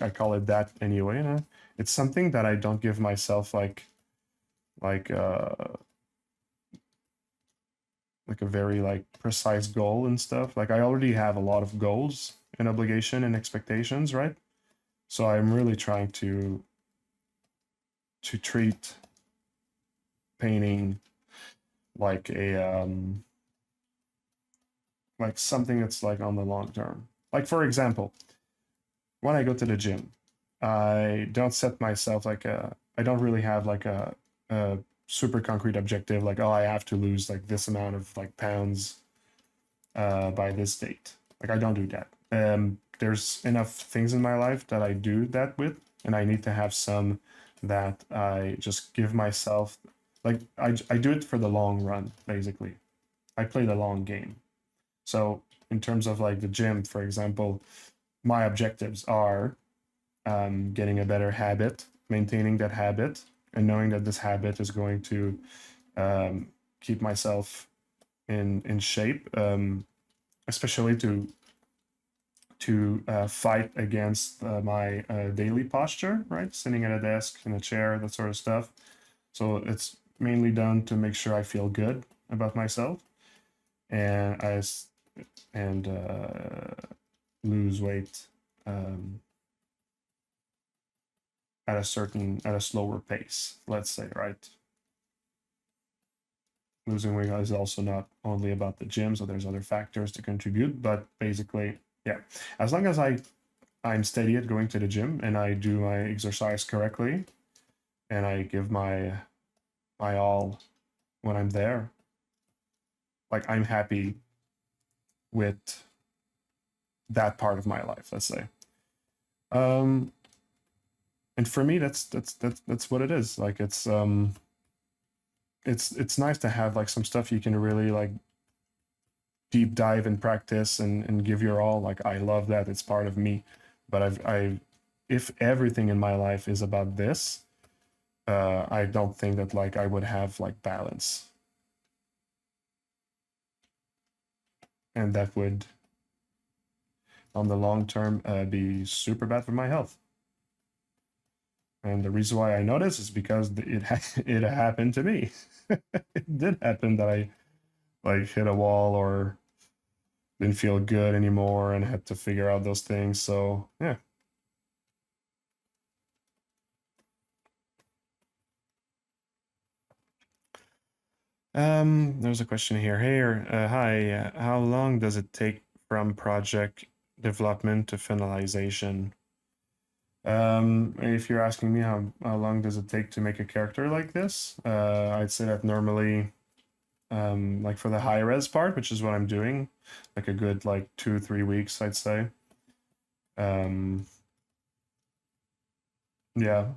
I call it that anyway. You know? It's something that I don't give myself like a very like precise goal and stuff. Like I already have a lot of goals and obligation and expectations, right? So I'm really trying to treat painting like a like something that's like on the long term. Like for example, when I go to the gym, I don't set myself like I don't really have like a super concrete objective like, oh, I have to lose like this amount of like pounds by this date. Like I don't do that. There's enough things in my life that I do that with, and I need to have some that I just give myself. Like I do it for the long run, basically. I play the long game. So in terms of like the gym, for example, my objectives are getting a better habit, maintaining that habit, and knowing that this habit is going to keep myself in shape, especially to fight against my daily posture, right? Sitting at a desk, in a chair, that sort of stuff. So it's mainly done to make sure I feel good about myself and lose weight at a slower pace, let's say, right? Losing weight is also not only about the gym, so there's other factors to contribute, but basically, yeah, as long as I'm steady at going to the gym and I do my exercise correctly and I give my all when I'm there, like I'm happy with that part of my life, let's say. Um, and for me, that's what it is. Like it's nice to have like some stuff you can really like deep dive and practice and give your all. Like I love that. It's part of me. But if everything in my life is about this, I don't think that like I would have like balance. And that would on the long term be super bad for my health. And the reason why I know this is because it happened to me. It did happen that I like hit a wall or didn't feel good anymore and had to figure out those things. So yeah. There's a question here. Hey, hi. How long does it take from project development to finalization? If you're asking me how long does it take to make a character like this, I'd say that normally, like for the high res part, which is what I'm doing, like a good like 2-3 weeks, I'd say. Yeah,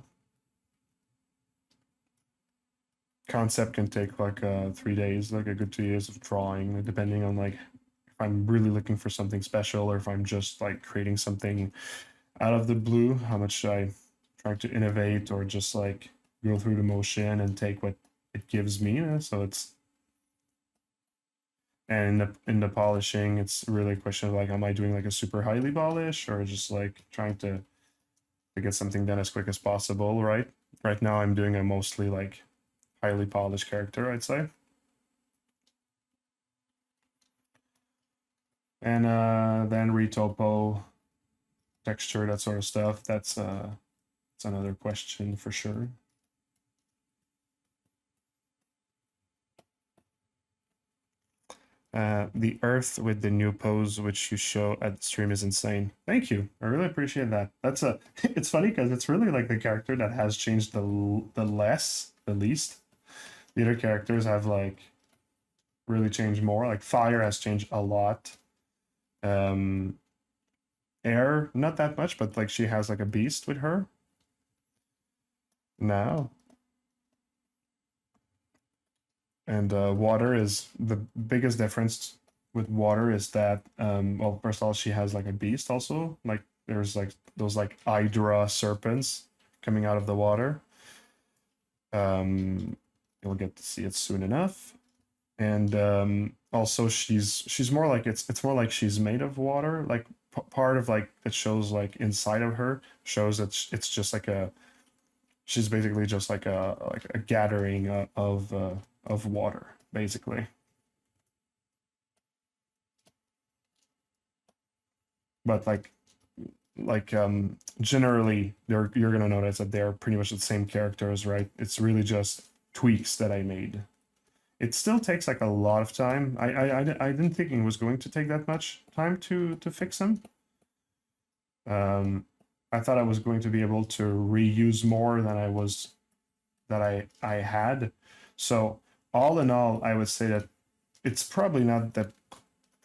concept can take like 3 days, like a good 2 years of drawing, depending on like if I'm really looking for something special or if I'm just like creating something out of the blue, how much I try to innovate or just like go through the motion and take what it gives me. So it's and in the polishing, it's really a question of like, am I doing like a super highly polish or just like trying to get something done as quick as possible, right? Right now, I'm doing a mostly like highly polished character, I'd say. And then retopo, texture, that sort of stuff. That's another question for sure. The Earth with the new pose which you show at the stream is insane. Thank you. I really appreciate that. That's a. It's funny because it's really like the character that has changed the least. The other characters have like really changed more. Like Fire has changed a lot. Um, Air not that much, but like she has like a beast with her now. And water is the biggest difference with water is that well, first of all, she has like a beast also. Like there's like those like Hydra serpents coming out of the water. You'll get to see it soon enough. And also she's more like it's more like she's made of water. Like part of like it shows like inside of her shows that it's just like a she's basically just like a gathering of water basically. But generally you're gonna notice that they're pretty much the same characters, right? It's really just tweaks that I made. It still takes like a lot of time. I didn't think it was going to take that much time to fix them. I thought I was going to be able to reuse more than I had. So all in all, I would say that it's probably not the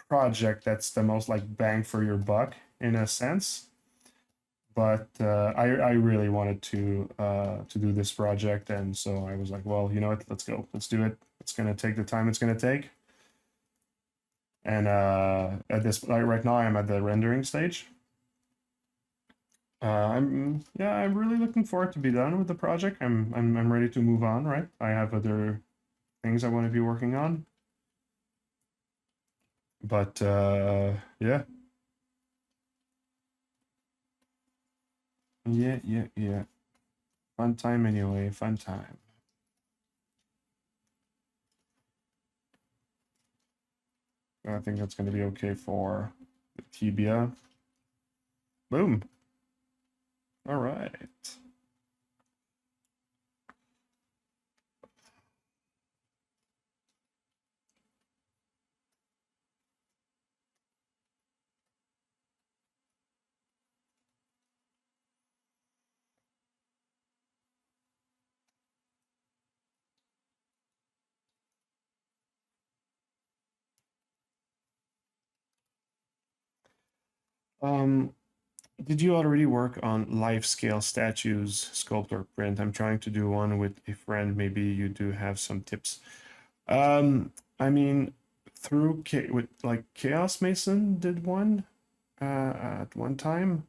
project that's the most like bang for your buck in a sense. But I really wanted to do this project, and so I was like, well, you know what, let's go, let's do it. It's gonna take the time it's gonna take. And at this right now, I'm at the rendering stage. I'm really looking forward to be done with the project. I'm ready to move on. Right, I have other things I want to be working on. But yeah, yeah. Fun time anyway. Fun time. I think that's going to be okay for the tibia. Boom. All right. Um, did you already work on life scale statues, sculpt or print? I'm trying to do one with a friend. Maybe you do have some tips. I mean, through with like Chaos Mason did one at one time,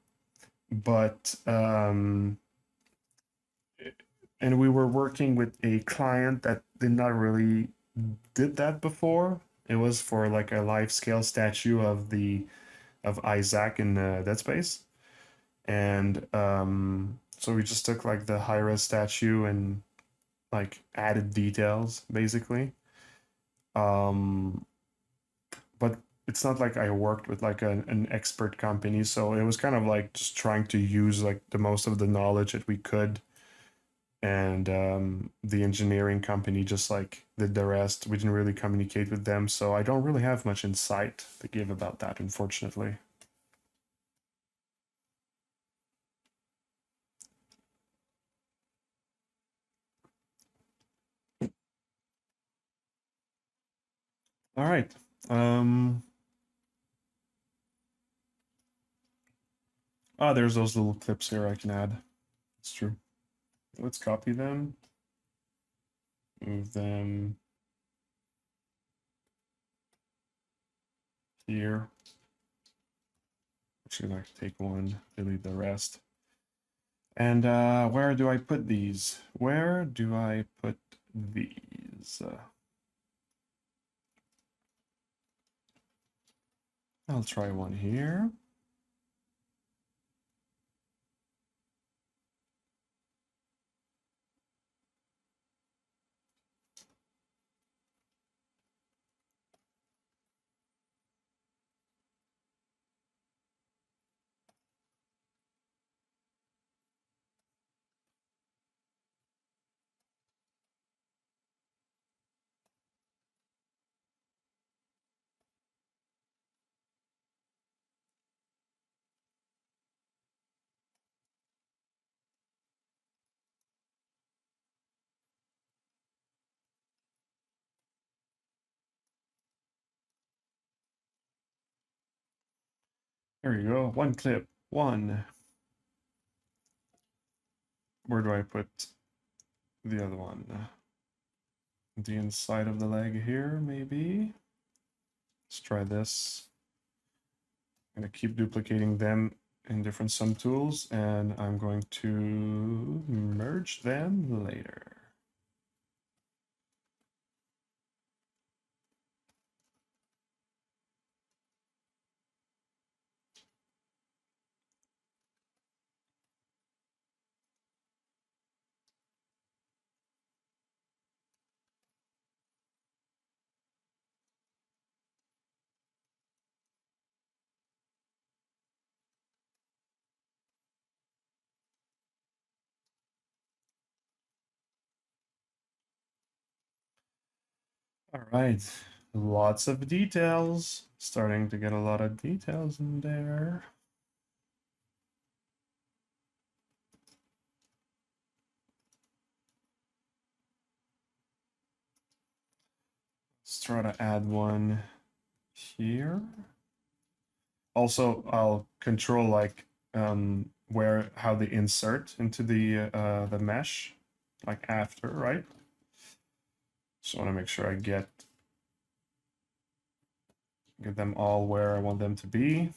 but and we were working with a client that did not really did that before. It was for like a life scale statue of Isaac in Dead Space, and so we just took like the high res statue and like added details basically. Um, but it's not like I worked with like an expert company, so it was kind of like just trying to use like the most of the knowledge that we could, and the engineering company just like did the rest. We didn't really communicate with them, so I don't really have much insight to give about that, unfortunately. All right. Um, there's those little clips here I can add. It's true. Let's copy them, move them here. Actually, I take one, delete the rest. And where do I put these? Where do I put these? I'll try one here. There you go. One clip. One. Where do I put the other one? The inside of the leg here, maybe. Let's try this. I'm gonna keep duplicating them in different sum tools, and I'm going to merge them later. All right, lots of details. Starting to get a lot of details in there. Let's try to add one here. Also, I'll control like where how they insert into the mesh, like after, right? Just want to make sure I get them all where I want them to be.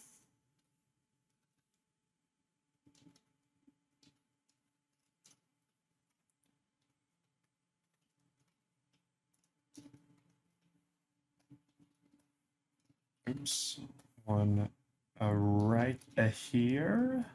Oops, one right here.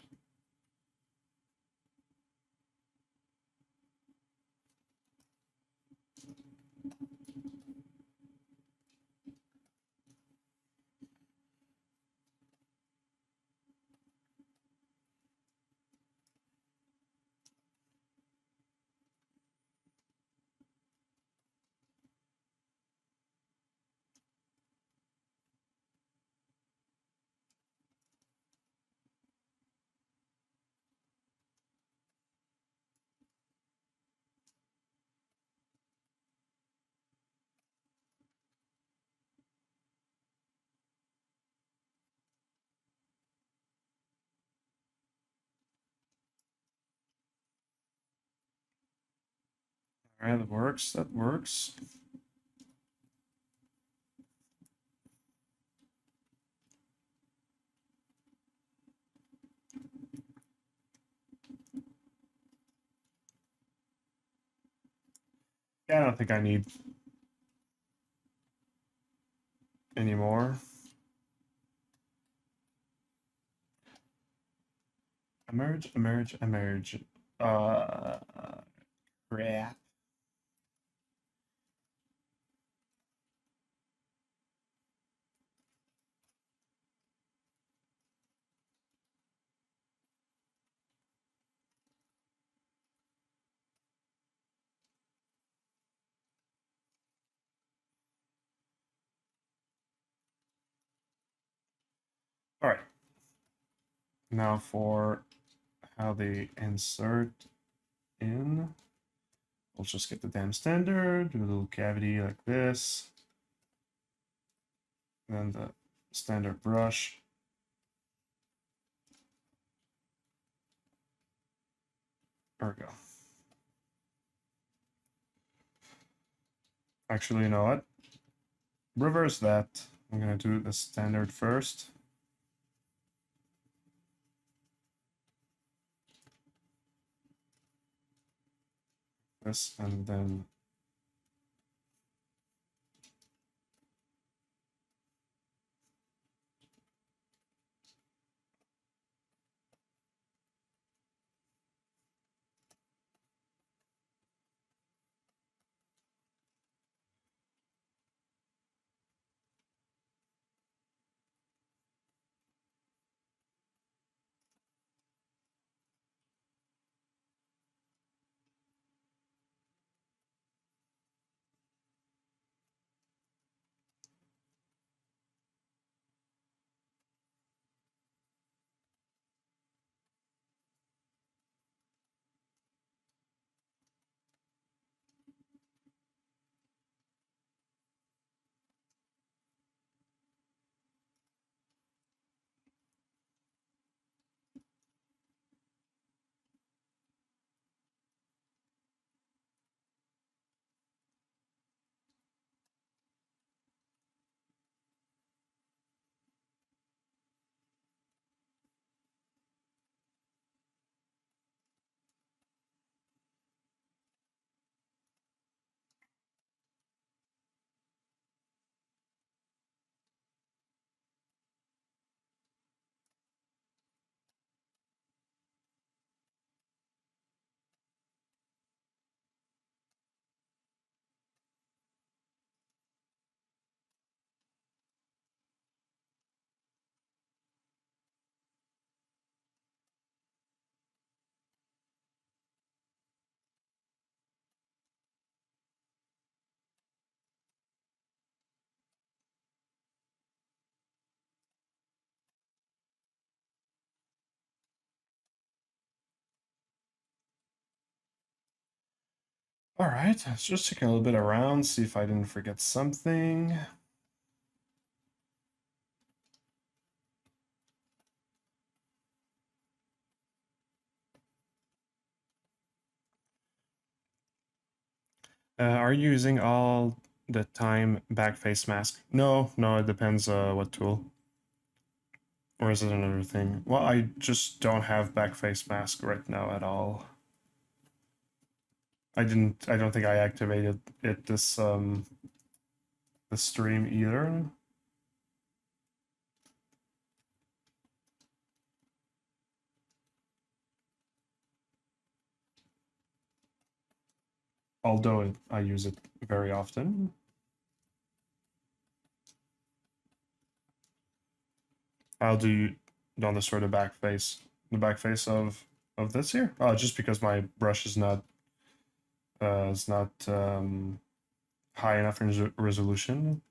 All right, that works. That works. Yeah, I don't think I need any more. Emerge, emerge, emerge. Crap. All right. Now for how they insert in. We'll just get the damn standard, do a little cavity like this. Then the standard brush. There we go. Actually, you know what? Reverse that. I'm gonna do the standard first. This and then all right, let's just check a little bit around, see if I didn't forget something. Are you using all the time back face mask? No, no, it depends what tool. Or is it another thing? Well, I just don't have back face mask right now at all. I don't think I activated it this stream either. Although I use it very often. How do you don't destroy the back face? The back face of this here? Oh, just because my brush is not high enough in resolution.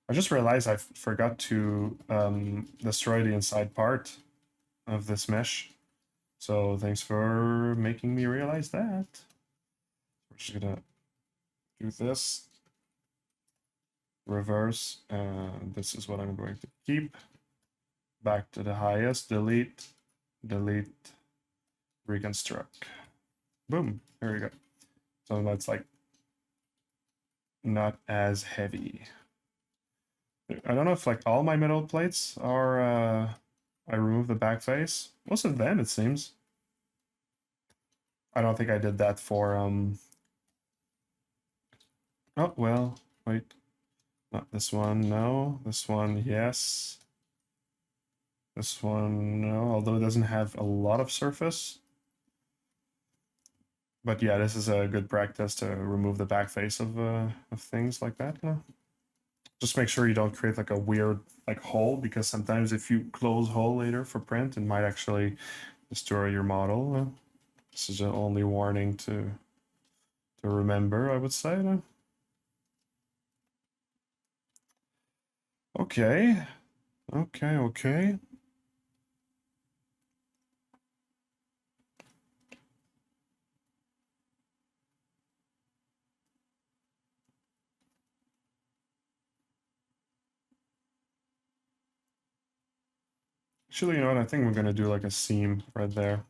I just realized I forgot to destroy the inside part of this mesh. So thanks for making me realize that. We're just gonna do this, reverse, and this is what I'm going to keep. Back to the highest, delete, delete, reconstruct. Boom, there we go. So that's like not as heavy. I don't know if like all my metal plates are I removed the back face. Most of them, it seems. I don't think I did that for oh well, wait. Not this one, no. This one, yes. This one, no, although it doesn't have a lot of surface. But yeah, this is a good practice to remove the back face of things like that. You know? Just make sure you don't create like a weird like hole, because sometimes if you close hole later for print, it might actually destroy your model. This is the only warning to remember, I would say. Okay, okay. Actually, you know what? I think we're gonna do like a seam right there,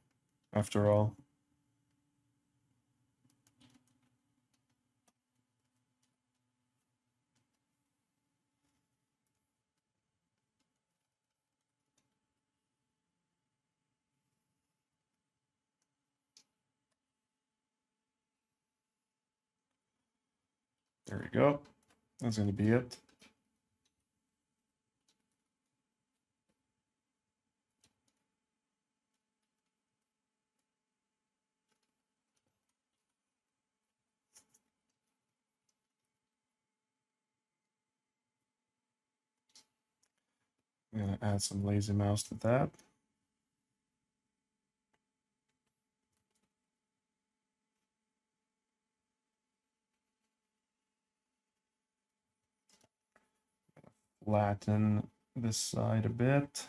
after all. There we go. That's gonna be it. I'm gonna add some lazy mouse to that. Flatten this side a bit.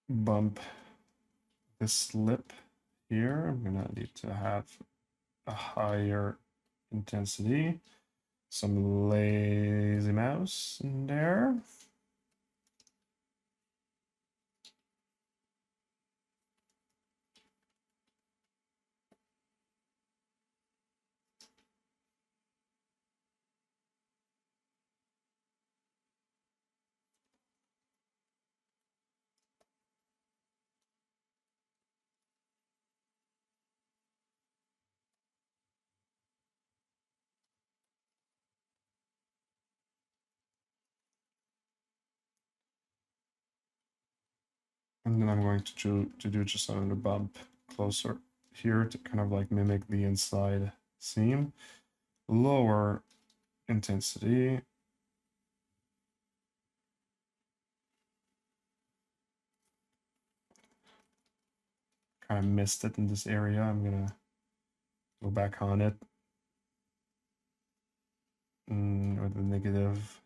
Bump this lip here. I'm gonna need to have a higher intensity. Some lazy mouse in there. And then I'm going to do just another bump closer here to kind of like mimic the inside seam. Lower intensity. Kind of missed it in this area. I'm gonna go back on it with the negative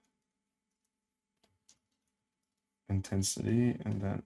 intensity, and then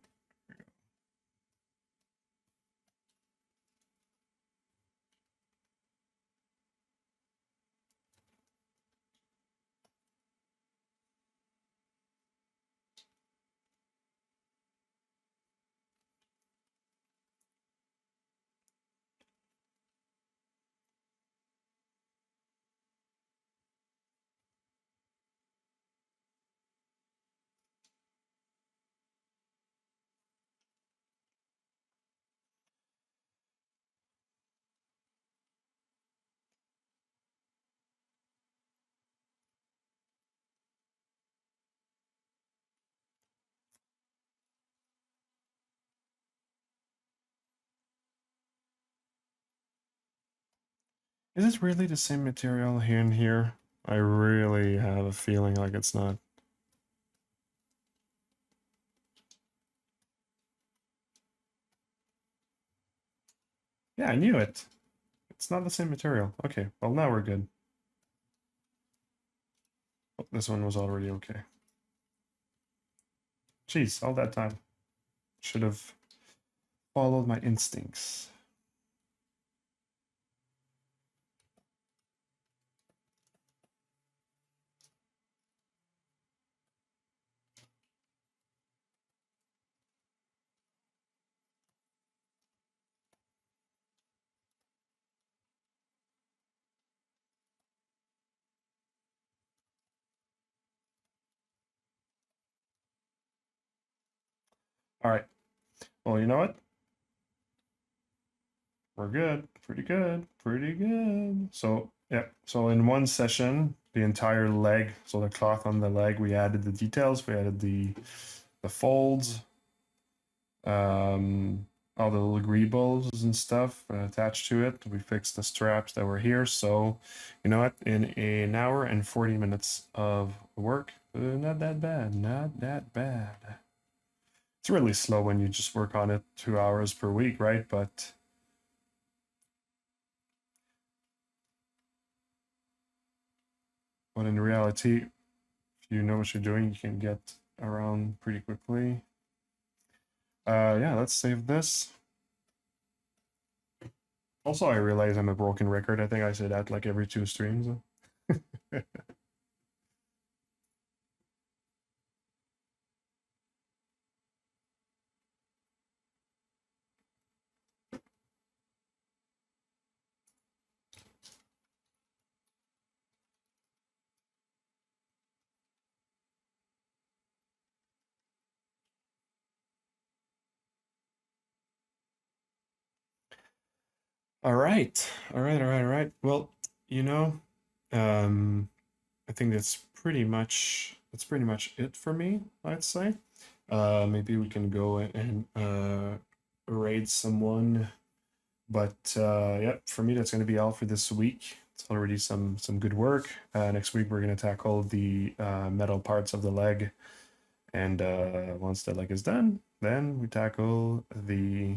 is this really the same material here and here? I really have a feeling like it's not. Yeah, I knew it. It's not the same material. Okay, well now we're good. Oh, this one was already okay. Jeez, all that time. Should have followed my instincts. All right. Well, you know what? We're good. Pretty good. Pretty good. So, yeah. So in one session, the entire leg, so the cloth on the leg, we added the details, we added the folds, all the little greebles and stuff attached to it. We fixed the straps that were here. So, you know what? In an hour and 40 minutes of work, not that bad. Not that bad. It's really slow when you just work on it 2 hours per week, right? But in reality, if you know what you're doing, you can get around pretty quickly. Yeah, let's save this. Also, I realize I'm a broken record. I think I say that like every 2 streams. All right. All right. All right. All right. Well, you know, I think that's pretty much it for me, I'd say. Maybe we can go and raid someone. But yeah, for me that's gonna be all for this week. It's already some good work. Next week we're gonna tackle the metal parts of the leg. And once the leg is done, then we tackle the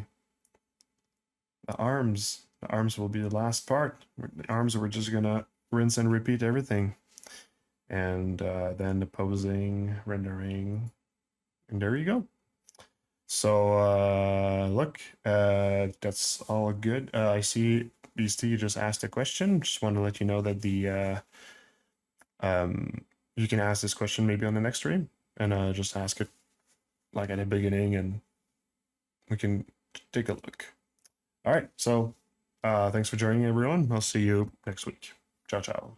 arms. The arms will be the last part. The arms, we're just gonna rinse and repeat everything. And then the posing, rendering, and there you go. So look, that's all good. I see Beastie, you just asked a question. Just want to let you know that you can ask this question maybe on the next stream, and just ask it like at the beginning, and we can take a look. All right, so thanks for joining, everyone. I'll see you next week. Ciao, ciao.